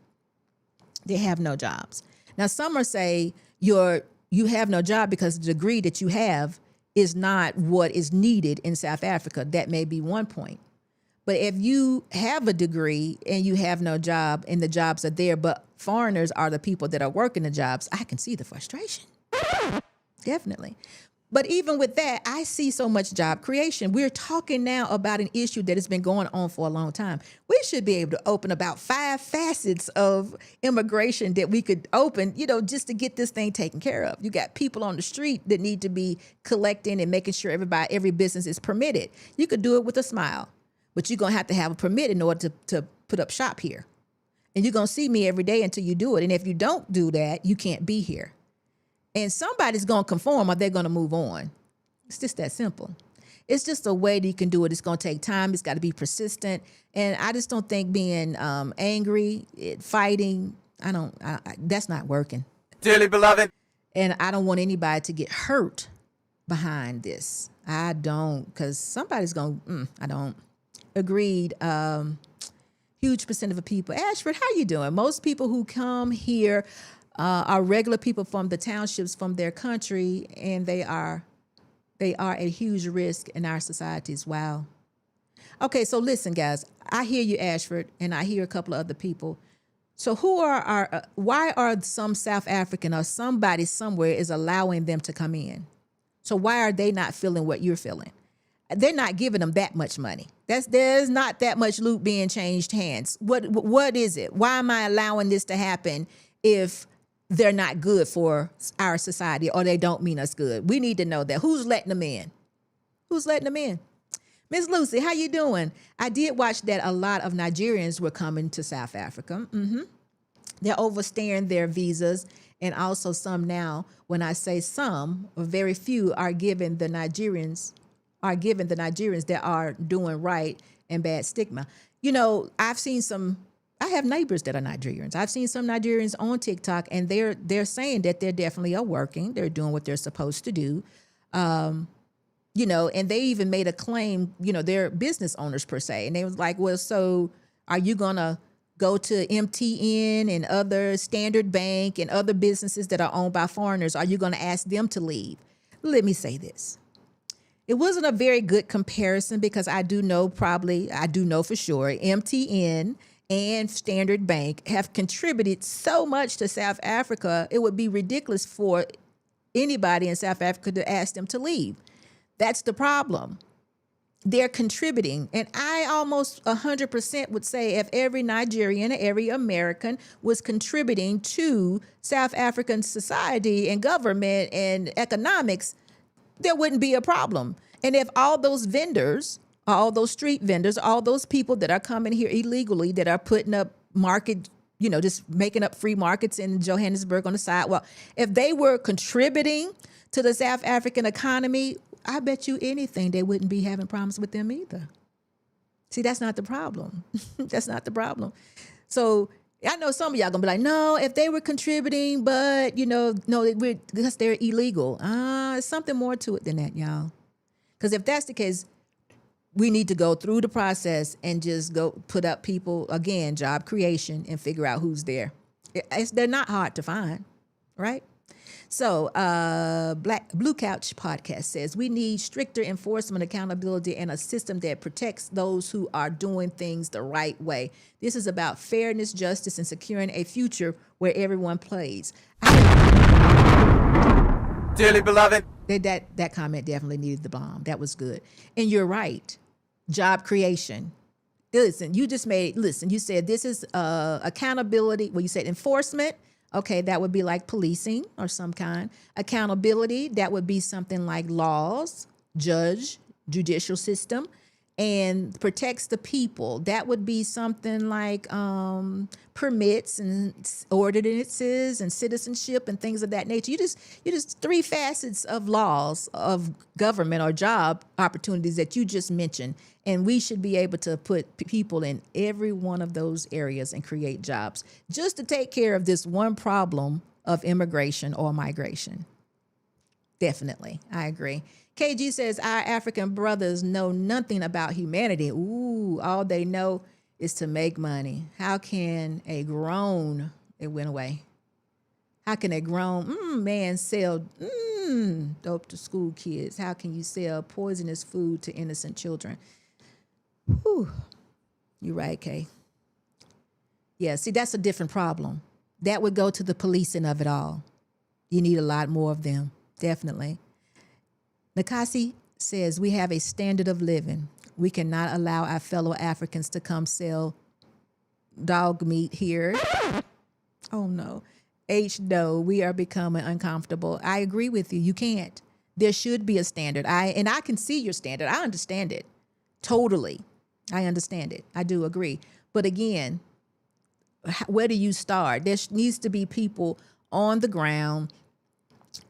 Speaker 2: They have no jobs. Now, some are say you have no job because the degree that you have is not what is needed in South Africa. That may be one point. But if you have a degree and you have no job and the jobs are there, but foreigners are the people that are working the jobs, I can see the frustration. Definitely. But even with that, I see so much job creation. We're talking now about an issue that has been going on for a long time. We should be able to open about 5 facets of immigration that we could open, just to get this thing taken care of. You got people on the street that need to be collecting and making sure every business is permitted. You could do it with a smile, but you're going to have a permit in order to put up shop here. And you're going to see me every day until you do it. And if you don't do that, you can't be here. And somebody's going to conform or they're going to move on. It's just that simple. It's just a way that you can do it. It's going to take time. It's got to be persistent. And I just don't think being angry, fighting, that's not working.
Speaker 4: Dearly beloved.
Speaker 2: And I don't want anybody to get hurt behind this. I don't, because somebody's going, I don't. Agreed. Huge percent of the people. Ashford, how you doing? Most people who come here are regular people from the townships from their country, and they are a huge risk in our societies. Wow. Okay, so listen, guys. I hear you, Ashford, and I hear a couple of other people. So why are some South African or somebody somewhere is allowing them to come in? So why are they not feeling what you're feeling? They're not giving them that much money. There's not that much loot being changed hands. What is it? Why am I allowing this to happen if they're not good for our society or they don't mean us good? We need to know that. Who's letting them in? Who's letting them in? Miss Lucy, how you doing? I did watch that a lot of Nigerians were coming to South Africa. They're overstaying their visas, and also some now, when I say some, very few are given the Nigerians that are doing right and bad stigma. I have neighbors that are Nigerians. I've seen some Nigerians on TikTok, and they're saying that they're definitely are working. They're doing what they're supposed to do. And they even made a claim, they're business owners per se. And they was like, well, so are you going to go to MTN and other Standard Bank and other businesses that are owned by foreigners? Are you going to ask them to leave? Let me say this. It wasn't a very good comparison because I do know for sure MTN and Standard Bank have contributed so much to South Africa. It would be ridiculous for anybody in South Africa to ask them to leave. That's the problem. They're contributing. And I almost 100% would say if every Nigerian, every American was contributing to South African society and government and economics, there wouldn't be a problem. And if all those vendors, all those street vendors, all those people that are coming here illegally, that are putting up market, just making up free markets in Johannesburg on the sidewalk, if they were contributing to the South African economy, I bet you anything they wouldn't be having problems with them either. See, that's not the problem. That's not the problem. So I know some of y'all gonna be like, no, if they were contributing, but no, because they're illegal. It's something more to it than that, y'all. Because if that's the case, we need to go through the process and just go put up people, again, job creation, and figure out who's there. They're not hard to find, right? So Blue Couch Podcast says, we need stricter enforcement, accountability, and a system that protects those who are doing things the right way. This is about fairness, justice, and securing a future where everyone plays.
Speaker 4: Dearly beloved.
Speaker 2: That comment definitely needed the bomb. That was good. And you're right. Job creation. Listen, you said this is accountability. Well, you said enforcement. Okay, that would be like policing or some kind. Accountability, that would be something like laws, judicial system, and protects the people. That would be something like permits and ordinances and citizenship and things of that nature. You just 3 facets of laws of government or job opportunities that you just mentioned. And we should be able to put people in every one of those areas and create jobs just to take care of this one problem of immigration or migration. Definitely. I agree. KG says our African brothers know nothing about humanity. Ooh, all they know is to make money. How can a grown, it went away. How can a grown man sell dope to school kids? How can you sell poisonous food to innocent children? Whew. You're right, Kay. Yeah, see, that's a different problem. That would go to the policing of it all. You need a lot more of them, definitely. Nakasi says, we have a standard of living. We cannot allow our fellow Africans to come sell dog meat here. Oh, no. No, we are becoming uncomfortable. I agree with you. You can't. There should be a standard. I can see your standard. I understand it. Totally. I understand it. I do agree. But again, where do you start? There needs to be people on the ground.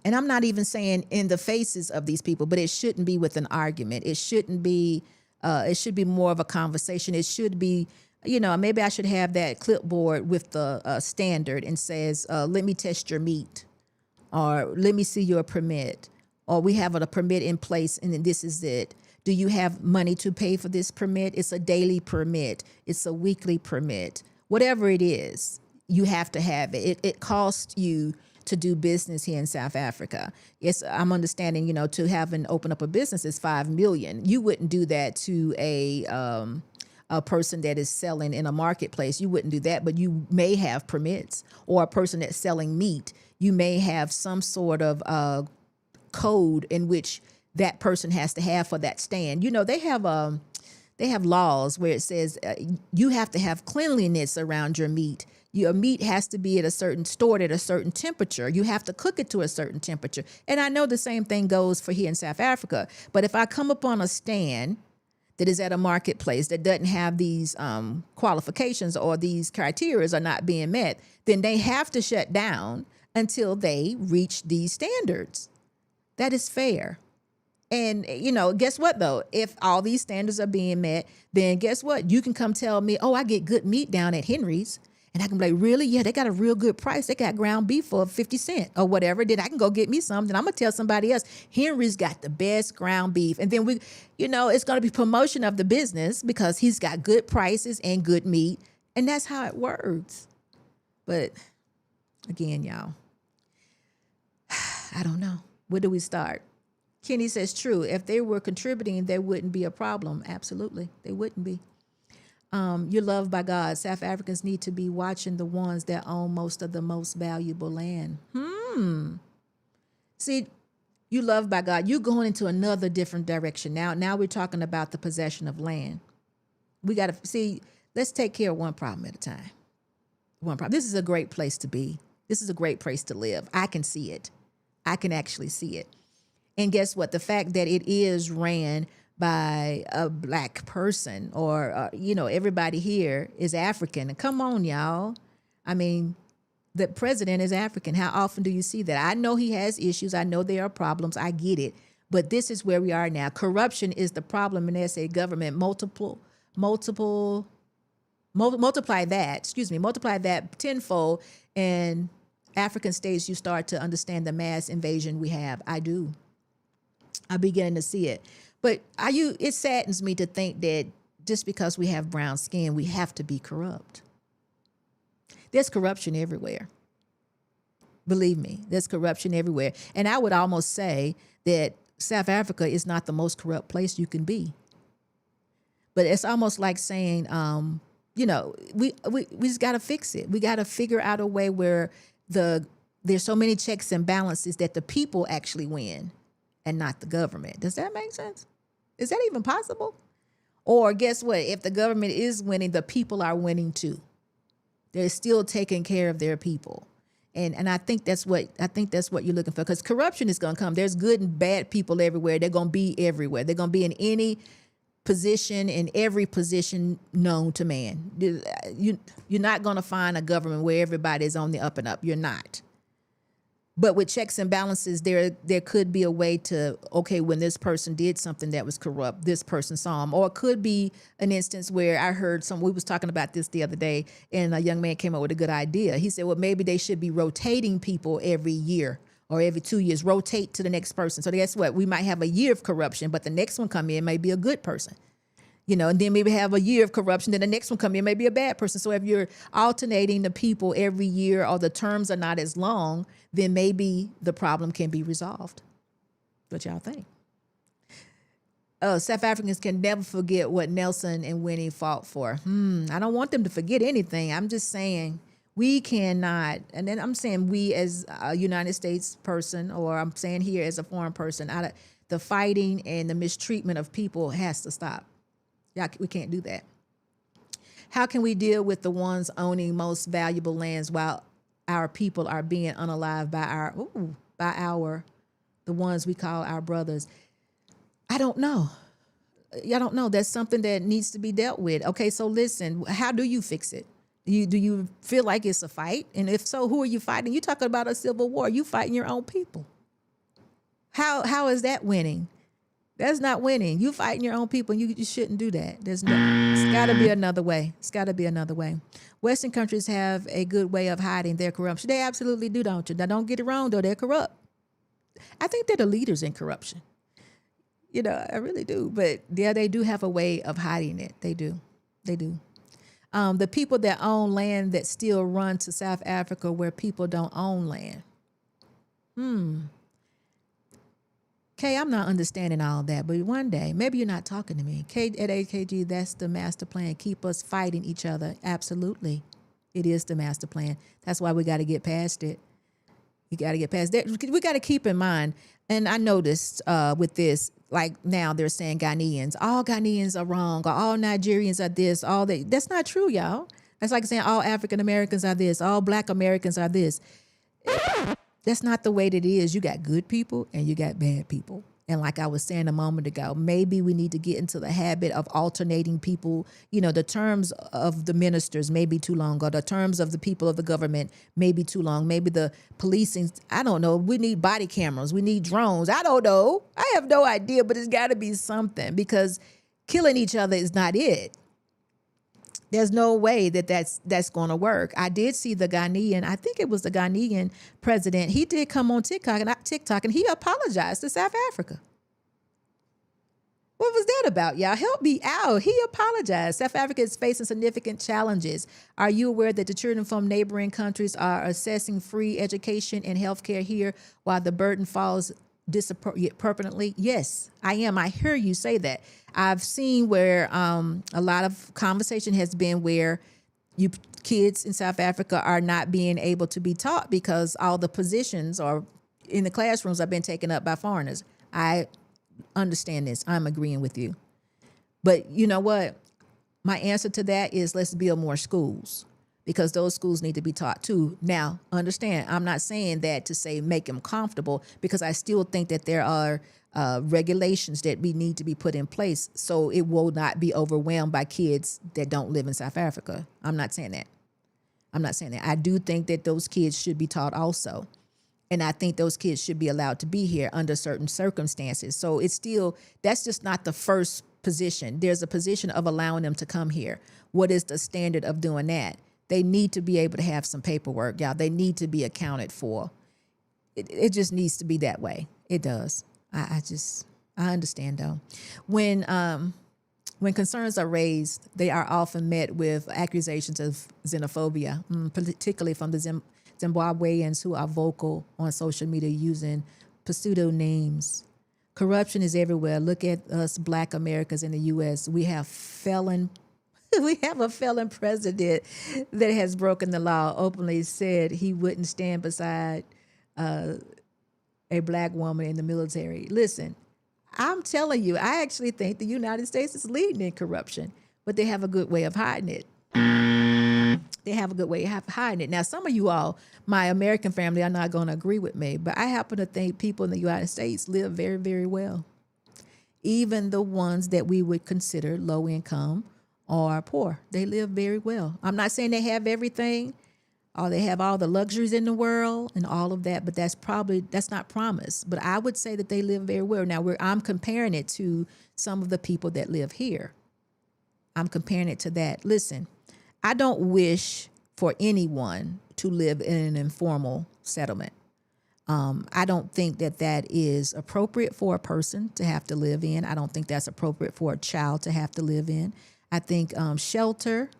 Speaker 2: And I'm not even saying in the faces of these people, but it shouldn't be with an argument. It shouldn't be, it should be more of a conversation. It should be, maybe I should have that clipboard with the standard and says, let me test your meat, or let me see your permit, or we have a permit in place and then this is it. Do you have money to pay for this permit? It's a daily permit. It's a weekly permit. Whatever it is, you have to have it. It costs you to do business here in South Africa. Yes, I'm understanding, to have and open up a business is $5 million. You wouldn't do that to a person that is selling in a marketplace. You wouldn't do that, but you may have permits. Or a person that's selling meat, you may have some sort of code in which that person has to have for that stand. They have laws where it says you have to have cleanliness around your meat. Your meat has to be stored at a certain temperature. You have to cook it to a certain temperature. And I know the same thing goes for here in South Africa. But if I come upon a stand that is at a marketplace that doesn't have these qualifications, or these criteria are not being met, then they have to shut down until they reach these standards. That is fair. And, guess what, though? If all these standards are being met, then guess what? You can come tell me, oh, I get good meat down at Henry's. And I can be like, really? Yeah, they got a real good price. They got ground beef for 50 cents or whatever. Then I can go get me some. Then I'm going to tell somebody else, Henry's got the best ground beef. And then it's going to be promotion of the business because he's got good prices and good meat. And that's how it works. But again, y'all, I don't know. Where do we start? Kenny says, true. If they were contributing, there wouldn't be a problem. Absolutely. They wouldn't be. You're loved by God. South Africans need to be watching the ones that own most of the most valuable land. See, you loved by God. You're going into another different direction. Now we're talking about the possession of land. We got to see, let's take care of one problem at a time. One problem. This is a great place to be. This is a great place to live. I can see it. I can actually see it. And guess what? The fact that it is ran by a black person, or, everybody here is African. And come on, y'all. I mean, the president is African. How often do you see that? I know he has issues. I know there are problems. I get it. But this is where we are now. Corruption is the problem in SA government. Multiply that tenfold, and African states, you start to understand the mass invasion we have. I do. I'm beginning to see it. But it saddens me to think that just because we have brown skin, we have to be corrupt. There's corruption everywhere. Believe me, there's corruption everywhere. And I would almost say that South Africa is not the most corrupt place you can be. But it's almost like saying, we just got to fix it. We got to figure out a way where there's so many checks and balances that the people actually win and not the government. Does that make sense? Is that even possible? Or guess what? If the government is winning, the people are winning too. They're still taking care of their people. And I think that's what you're looking for, because corruption is going to come. There's good and bad people everywhere. They're going to be everywhere. They're going to be in any position, in every position known to man. You're not going to find a government where everybody is on the up and up. You're not. But with checks and balances, there could be a way to, okay, when this person did something that was corrupt, this person saw him. Or it could be an instance where I heard we was talking about this the other day, and a young man came up with a good idea. He said, well, maybe they should be rotating people every year or every 2 years rotate to the next person. So guess what? We might have a year of corruption, but the next one come in may be a good person. And then maybe have a year of corruption, then the next one come in may be a bad person. So if you're alternating the people every year or the terms are not as long, then maybe the problem can be resolved. What y'all think? South Africans can never forget what Nelson and Winnie fought for. I don't want them to forget anything. I'm just saying we cannot, and then I'm saying we as a United States person, or I'm saying here as a foreign person, the fighting and the mistreatment of people has to stop. Yeah, we can't do that. How can we deal with the ones owning most valuable lands while our people are being unalived by the ones we call our brothers? I don't know. I don't know. That's something that needs to be dealt with. Okay, so listen, how do you fix it? Do you feel like it's a fight? And if so, who are you fighting? You're talking about a civil war. You fighting your own people. How is that winning? That's not winning. You fighting your own people, and you shouldn't do that. It's got to be another way. It's got to be another way. Western countries have a good way of hiding their corruption. They absolutely do, don't you? Now, don't get it wrong, though. They're corrupt. I think they're the leaders in corruption. I really do. But yeah, they do have a way of hiding it. They do. They do. The people that own land that still run to South Africa where people don't own land. Kay, I'm not understanding all of that, but one day, maybe you're not talking to me. Kay at AKG, that's the master plan. Keep us fighting each other. Absolutely. It is the master plan. That's why we got to get past it. You got to get past that. We got to keep in mind, and I noticed with this, like now they're saying Ghanaians, all Ghanaians are wrong, or all Nigerians are this, all that. That's not true, y'all. That's like saying all African Americans are this, all Black Americans are this. That's not the way that it is. You got good people and you got bad people. And like I was saying a moment ago, maybe we need to get into the habit of alternating people. The terms of the ministers may be too long, or the terms of the people of the government may be too long. Maybe the policing, I don't know. We need body cameras. We need drones. I don't know. I have no idea, but it's got to be something, because killing each other is not it. There's no way that's going to work. I did see the Ghanaian, I think it was the Ghanaian president. He did come on TikTok and he apologized to South Africa. What was that about, y'all? Help me out. He apologized. South Africa is facing significant challenges. Are you aware that the children from neighboring countries are assessing free education and healthcare here while the burden falls disproportionately? Yes, I am. I hear you say that. I've seen where a lot of conversation has been where kids in South Africa are not being able to be taught because all the positions or in the classrooms have been taken up by foreigners. I understand this. I'm agreeing with you. But you know what? My answer to that is let's build more schools, because those schools need to be taught too. Now, understand, I'm not saying that to say make them comfortable, because I still think that there are regulations that we need to be put in place so it will not be overwhelmed by kids that don't live in South Africa. I'm not saying that. I do think that those kids should be taught also. And I think those kids should be allowed to be here under certain circumstances. So that's just not the first position. There's a position of allowing them to come here. What is the standard of doing that? They need to be able to have some paperwork, y'all. They need to be accounted for. It just needs to be that way. It does. I understand though. When concerns are raised, they are often met with accusations of xenophobia, particularly from the Zimbabweans who are vocal on social media using pseudo names. Corruption is everywhere. Look at us Black Americans in the U.S. We have a felon president that has broken the law, openly said he wouldn't stand beside a Black woman in the military. Listen, I'm telling you, I actually think the United States is leading in corruption, but they have a good way of hiding it. Now, some of you all, my American family, are not going to agree with me, but I happen to think people in the United States live very, very well. Even the ones that we would consider low income or poor, they live very well. I'm not saying they have everything or they have all the luxuries in the world and all of that, but that's not promised. But I would say that they live very well. Now, I'm comparing it to some of the people that live here. I'm comparing it to that. Listen, I don't wish for anyone to live in an informal settlement. I don't think that that is appropriate for a person to have to live in. I don't think that's appropriate for a child to have to live in. I think shelter,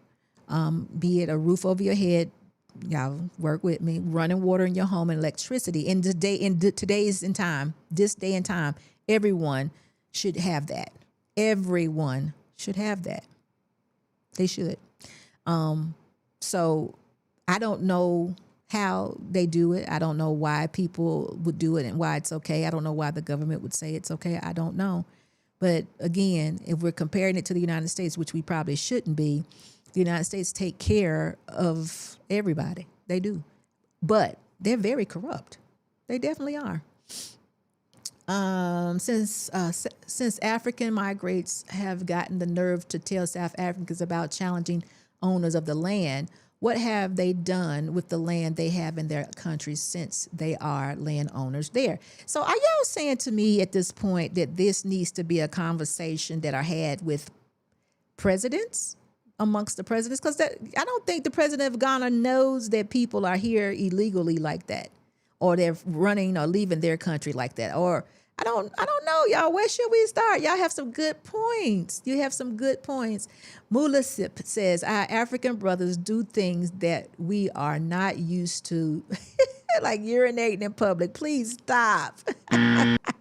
Speaker 2: be it a roof over your head, y'all work with me, running water in your home and electricity in today's time, this day and time, everyone should have that. Everyone should have that. They should. So I don't know how they do it. I don't know why people would do it and why it's okay. I don't know why the government would say it's okay. I don't know. But again, if we're comparing it to the United States, which we probably shouldn't be, the United States take care of everybody. They do. But they're very corrupt. They definitely are. Since African migrants have gotten the nerve to tell South Africans about challenging owners of the land, what have they done with the land they have in their countries since they are landowners there? So are y'all saying to me at this point that this needs to be a conversation that are had with presidents, amongst the presidents? Because I don't think the president of Ghana knows that people are here illegally like that, or they're running or leaving their country like that. Or I don't know, y'all. Where should we start? Y'all have some good points. You have some good points. Mulasip says, our African brothers do things that we are not used to, like urinating in public. Please stop. Urinating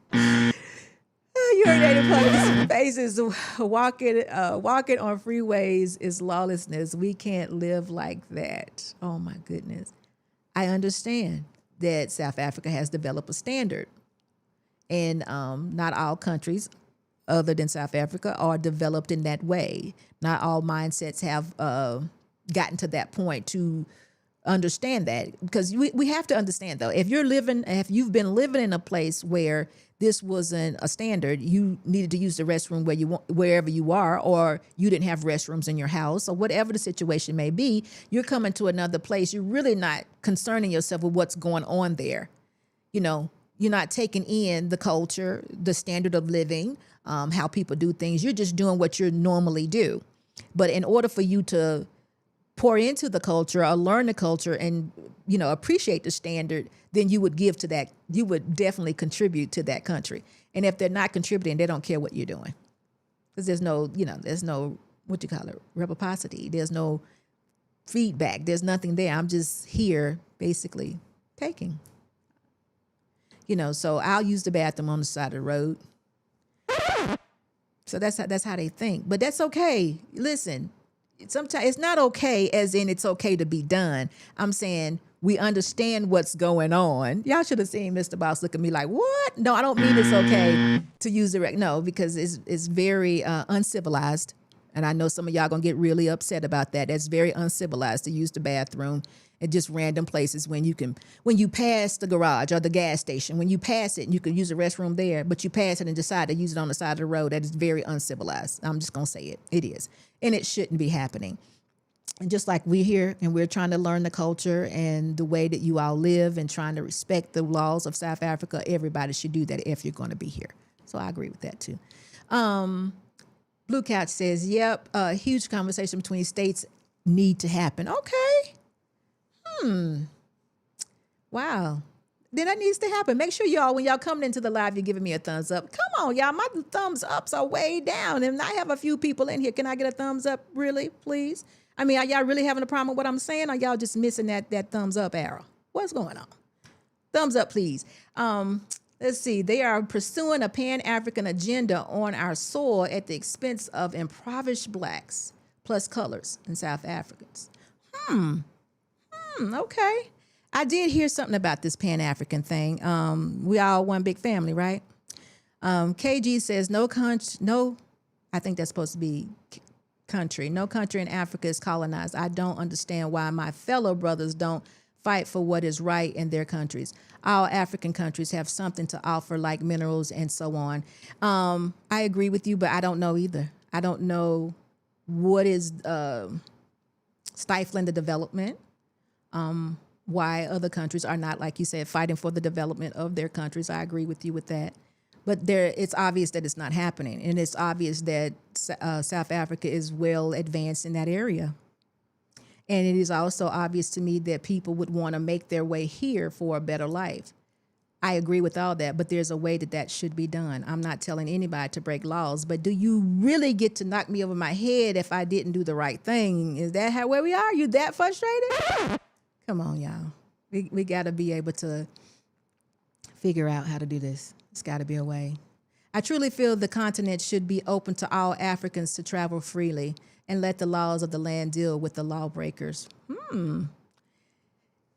Speaker 2: in public spaces, walking on freeways is lawlessness. We can't live like that. Oh my goodness. I understand that South Africa has developed a standard. And not all countries other than South Africa are developed in that way. Not all mindsets have gotten to that point to understand that. Because we have to understand, though, if you've been living in a place where this wasn't a standard, you needed to use the restroom wherever you are, or you didn't have restrooms in your house, or whatever the situation may be, you're coming to another place. You're really not concerning yourself with what's going on there. You know, you're not taking in the culture, the standard of living, how people do things. You're just doing what you normally do. But in order for you to pour into the culture or learn the culture and, appreciate the standard, then you would give to that. You would definitely contribute to that country. And if they're not contributing, they don't care what you're doing. Because there's no, reciprocity. There's no feedback. There's nothing there. I'm just here basically taking. So I'll use the bathroom on the side of the road. So that's how they think. But that's okay. Listen, sometimes it's not okay as in it's okay to be done. I'm saying we understand what's going on. Y'all should have seen Mr. Boss look at me like, what? No, I don't mean it's okay to use the no, because it's very uncivilized. And I know some of y'all gonna get really upset about that. That's very uncivilized to use the bathroom at just random places when you pass the garage or the gas station, when you pass it and you can use the restroom there, but you pass it and decide to use it on the side of the road. That is very uncivilized. I'm just gonna say it. It is. And it shouldn't be happening. And just like we're here and we're trying to learn the culture and the way that you all live and trying to respect the laws of South Africa, everybody should do that if you're going to be here. So I agree with that too. Blue Couch says, yep, a huge conversation between states need to happen. Okay. Wow. Then that needs to happen. Make sure y'all, when y'all coming into the live, you're giving me a thumbs up. Come on, y'all. My thumbs ups are way down. And I have a few people in here. Can I get a thumbs up, really, please? I mean, are y'all really having a problem with what I'm saying? Or are y'all just missing that thumbs up arrow? What's going on? Thumbs up, please. Let's see. They are pursuing a Pan-African agenda on our soil at the expense of impoverished blacks plus colors and South Africans. Okay. I did hear something about this Pan-African thing. We all one big family, right? KG says I think that's supposed to be country. No country in Africa is colonized. I don't understand why my fellow brothers don't fight for what is right in their countries. All African countries have something to offer, like minerals and so on. I agree with you, but I don't know either. I don't know what is stifling the development. Why other countries are not, like you said, fighting for the development of their countries. I agree with you with that. But it's obvious that it's not happening. And it's obvious that South Africa is well advanced in that area. And it is also obvious to me that people would want to make their way here for a better life. I agree with all that, but there's a way that should be done. I'm not telling anybody to break laws, but do you really get to knock me over my head if I didn't do the right thing? Is that where we are? You that frustrated? Come on, y'all. We got to be able to figure out how to do this. It's got to be a way. I truly feel the continent should be open to all Africans to travel freely and let the laws of the land deal with the lawbreakers.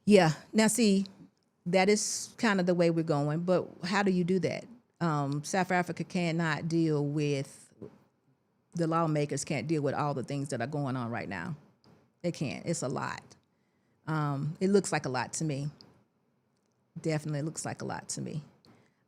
Speaker 2: Yeah. Now, see, that is kind of the way we're going, but how do you do that? South Africa cannot deal with, the lawmakers can't deal with all the things that are going on right now. They can't. It's a lot. It looks like a lot to me. Definitely looks like a lot to me.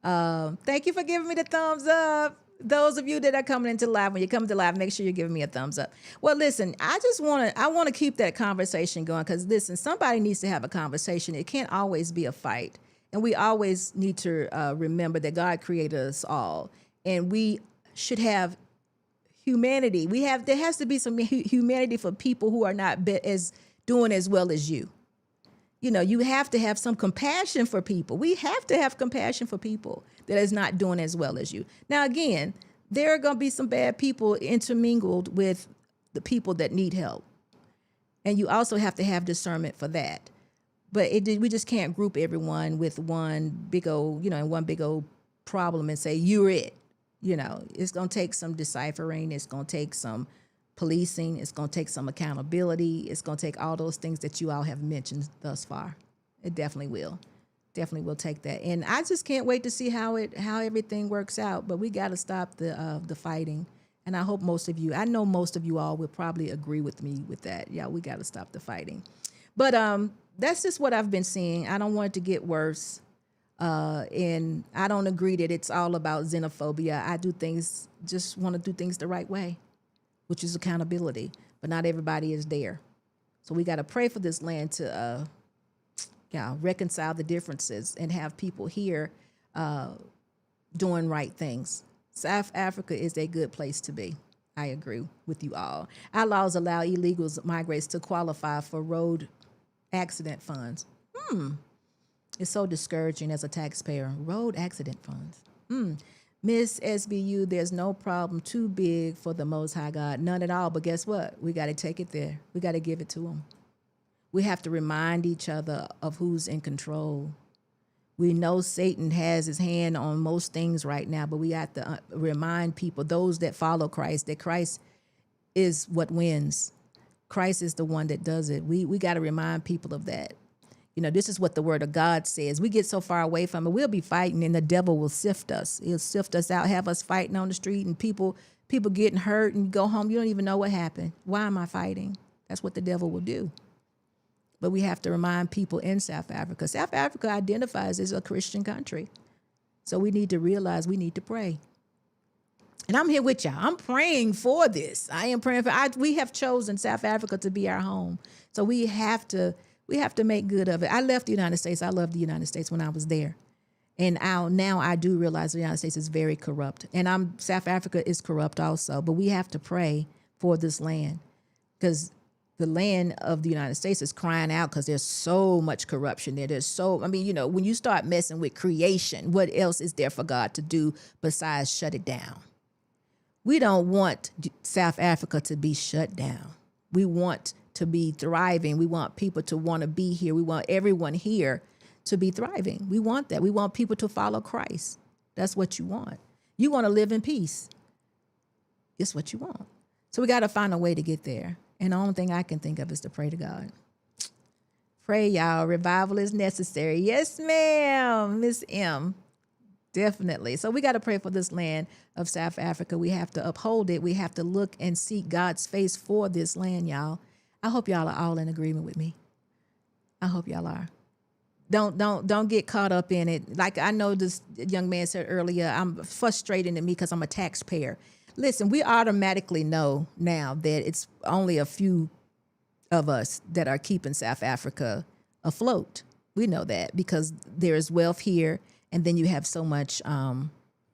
Speaker 2: Thank you for giving me the thumbs up. Those of you that are coming into live, when you come to live, make sure you're giving me a thumbs up. Well, listen, I want to keep that conversation going because, listen, somebody needs to have a conversation. It can't always be a fight. And we always need to remember that God created us all. And we should have humanity. There has to be some humanity for people who are not doing as well as you. You know, you have to have some compassion for people. We have to have compassion for people that is not doing as well as you. Now, again, there are going to be some bad people intermingled with the people that need help. And you also have to have discernment for that. But we just can't group everyone with one big old problem and say, you're it. You know, it's going to take some deciphering. It's going to take some policing. It's going to take some accountability. It's going to take all those things that you all have mentioned thus far. It definitely will. Definitely will take that. And I just can't wait to see how everything works out. But we got to stop the fighting. And I hope I know most of you all will probably agree with me with that. Yeah, we got to stop the fighting. But that's just what I've been seeing. I don't want it to get worse. And I don't agree that it's all about xenophobia. I just want to do things the right way, which is accountability, but not everybody is there. So we got to pray for this land to reconcile the differences and have people here doing right things. South Africa is a good place to be. I agree with you all. Our laws allow illegals, migrants to qualify for road accident funds. It's so discouraging as a taxpayer. Road accident funds. Miss SBU, there's no problem too big for the Most High God. None at all. But guess what? We got to take it there. We got to give it to him. We have to remind each other of who's in control. We know Satan has his hand on most things right now, but we have to remind people, those that follow Christ, that Christ is what wins. Christ is the one that does it. We got to remind people of that. You know, this is what the word of God says. We get so far away from it, we'll be fighting and the devil will sift us. He'll sift us out, have us fighting on the street and people getting hurt and go home. You don't even know what happened. Why am I fighting? That's what the devil will do. But we have to remind people in South Africa. South Africa identifies as a Christian country. So we need to realize we need to pray. And I'm here with y'all. I'm praying for this. I am praying we have chosen South Africa to be our home. So we have to make good of it. I left the United States. I loved the United States when I was there. And now I do realize the United States is very corrupt. And South Africa is corrupt also. But we have to pray for this land because the land of the United States is crying out because there's so much corruption there. When you start messing with creation, what else is there for God to do besides shut it down? We don't want South Africa to be shut down. We want to be thriving. We want people to want to be here. We want everyone here to be thriving. We want that. We want people to follow Christ. That's what you want. You want to live in peace. It's what you want. So we got to find a way to get there. And the only thing I can think of is to pray to God. Pray, y'all. Revival is necessary. Yes, ma'am, Miss M. Definitely. So we got to pray for this land of South Africa. We have to uphold it. We have to look and seek God's face for this land, y'all. I hope y'all are all in agreement with me. I hope y'all are. Don't get caught up in it. Like I know this young man said earlier, I'm frustrating to me because I'm a taxpayer. Listen, we automatically know now that it's only a few of us that are keeping South Africa afloat. We know that because there's wealth here, and then you have so much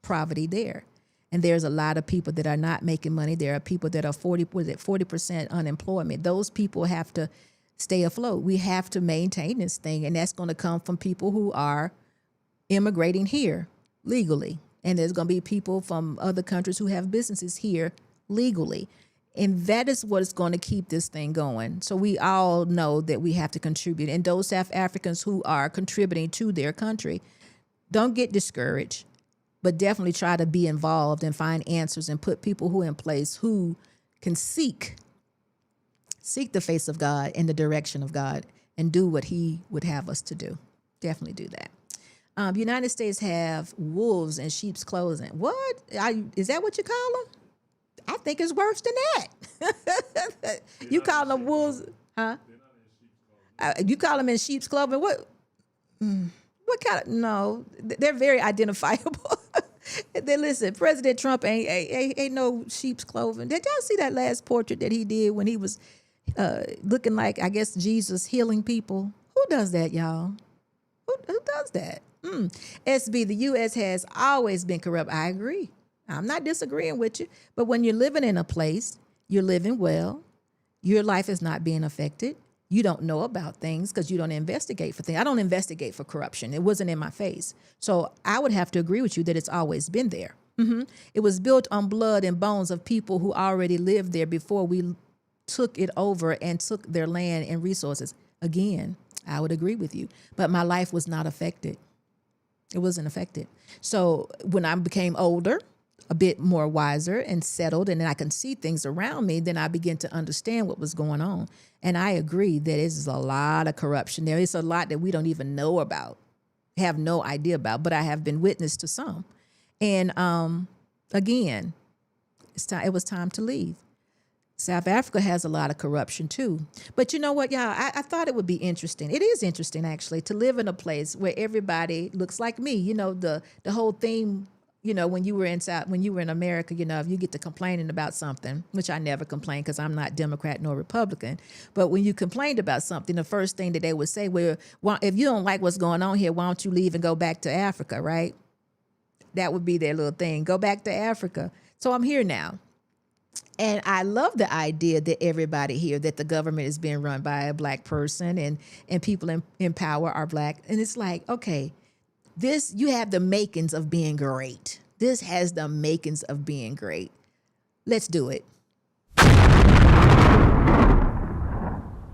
Speaker 2: poverty there. And there's a lot of people that are not making money. There are people that are 40% unemployment. Those people have to stay afloat. We have to maintain this thing, and that's going to come from people who are immigrating here legally. And there's going to be people from other countries who have businesses here legally. And that is what is going to keep this thing going. So we all know that we have to contribute. And those South Africans who are contributing to their country, don't get discouraged, but definitely try to be involved and find answers and put people who are in place who can seek the face of God and the direction of God and do what he would have us to do. Definitely do that. United States have wolves in sheep's clothing. What? Is that what you call them? I think it's worse than that. You call them wolves, huh? You call them in sheep's clothing. What kind of, no, they're very identifiable. Then listen, President Trump ain't no sheep's clothing. Did y'all see that last portrait that he did when he was looking like, I guess, Jesus healing people? Who does that, y'all? Who does that? SB, the U.S. has always been corrupt. I agree. I'm not disagreeing with you. But when you're living in a place, you're living well, your life is not being affected. You don't know about things because you don't investigate for things. I don't investigate for corruption. It wasn't in my face. So I would have to agree with you that it's always been there. It was built on blood and bones of people who already lived there before we took it over and took their land and resources. Again, I would agree with you. But my life was not affected. It wasn't affected. So when I became older, a bit more wiser and settled, and then I can see things around me, then I begin to understand what was going on. And I agree that there's a lot of corruption there. It's a lot that we don't even know about, have no idea about, but I have been witness to some. And again, it was time to leave. South Africa has a lot of corruption too. But you know what, y'all? I thought it would be interesting. It is interesting, actually, to live in a place where everybody looks like me. You know, the whole theme, you know, when you were in America, you know, if you get to complaining about something, which I never complain because I'm not Democrat nor Republican, but when you complained about something, the first thing that they would say, well, if you don't like what's going on here, why don't you leave and go back to Africa, right? That would be their little thing. Go back to Africa. So I'm here now. And I love the idea that everybody here, that the government is being run by a black person and people in power are black. And it's like, okay, you have the makings of being great. This has the makings of being great. Let's do it.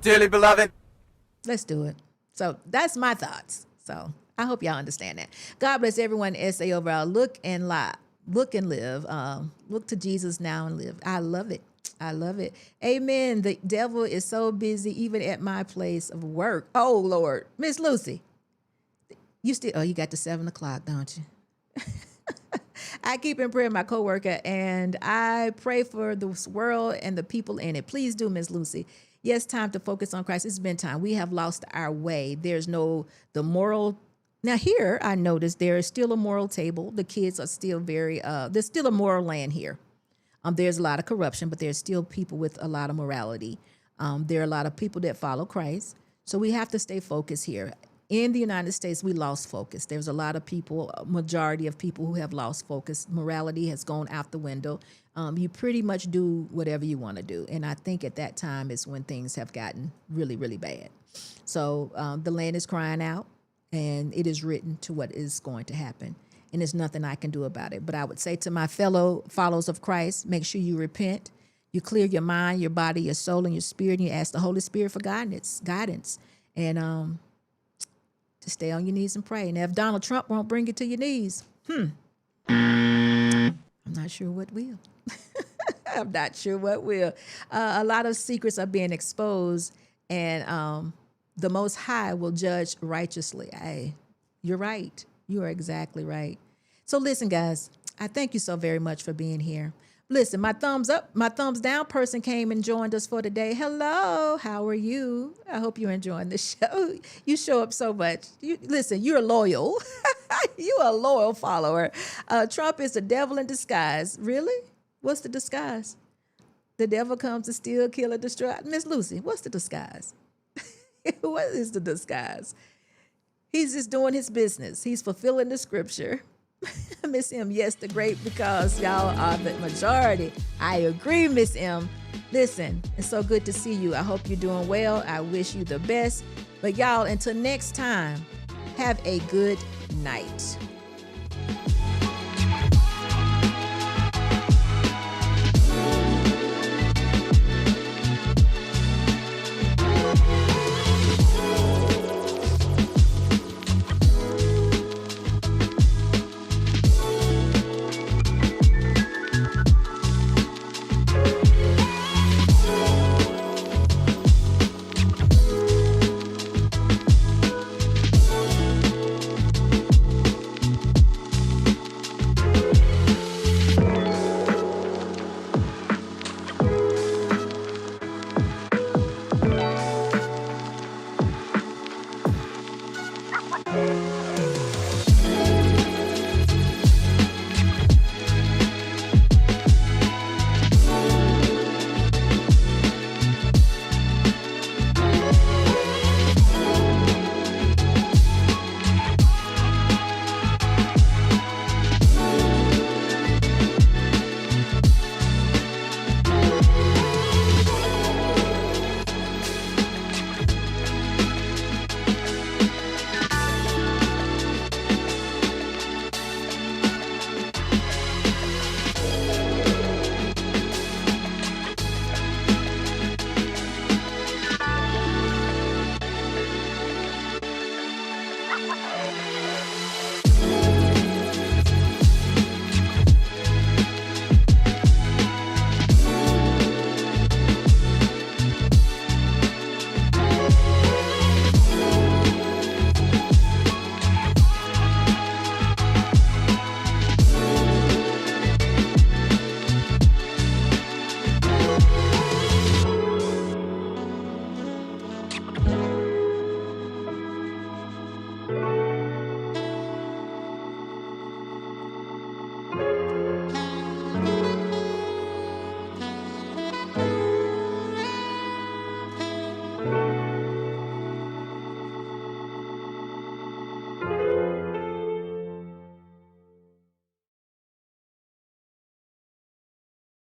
Speaker 4: Dearly beloved.
Speaker 2: Let's do it. So that's my thoughts. So I hope y'all understand that. God bless everyone. SA overall. Look and live. Look and live. Look to Jesus now and live. I love it. I love it. Amen. The devil is so busy, even at my place of work. Oh, Lord. Miss Lucy, you got to 7 o'clock, don't you? I keep in prayer my coworker, and I pray for this world and the people in it. Please do, Miss Lucy. Yes, time to focus on Christ. It's been time. We have lost our way. There's the moral. Now here, I noticed there is still a moral table. The kids are still there's still a moral land here. There's a lot of corruption, but there's still people with a lot of morality. There are a lot of people that follow Christ. So we have to stay focused here. In the United States, we lost focus. There's a lot of people, a majority of people who have lost focus. Morality has gone out the window. You pretty much do whatever you want to do. And I think at that time is when things have gotten really, really bad. So the land is crying out. And it is written to what is going to happen. And there's nothing I can do about it. But I would say to my fellow followers of Christ, make sure you repent. You clear your mind, your body, your soul, and your spirit. And you ask the Holy Spirit for guidance. And to stay on your knees and pray. And if Donald Trump won't bring you to your knees, I'm not sure what will. I'm not sure what will. A lot of secrets are being exposed. And the Most High will judge righteously. You're right. You are exactly right. So listen, guys, I thank you so very much for being here. Listen, my thumbs up, my thumbs down person came and joined us for today. Hello, how are you? I hope you're enjoying the show. You show up so much. Listen, you're loyal. You're a loyal follower. Trump is the devil in disguise. Really? What's the disguise? The devil comes to steal, kill, and destroy. Miss Lucy, what's the disguise? What is the disguise? He's just doing his business. He's fulfilling the scripture. Miss M, yes, the great, because y'all are the majority. I agree, Miss M. Listen, it's so good to see you. I hope you're doing well. I wish you the best. But y'all, until next time, have a good night.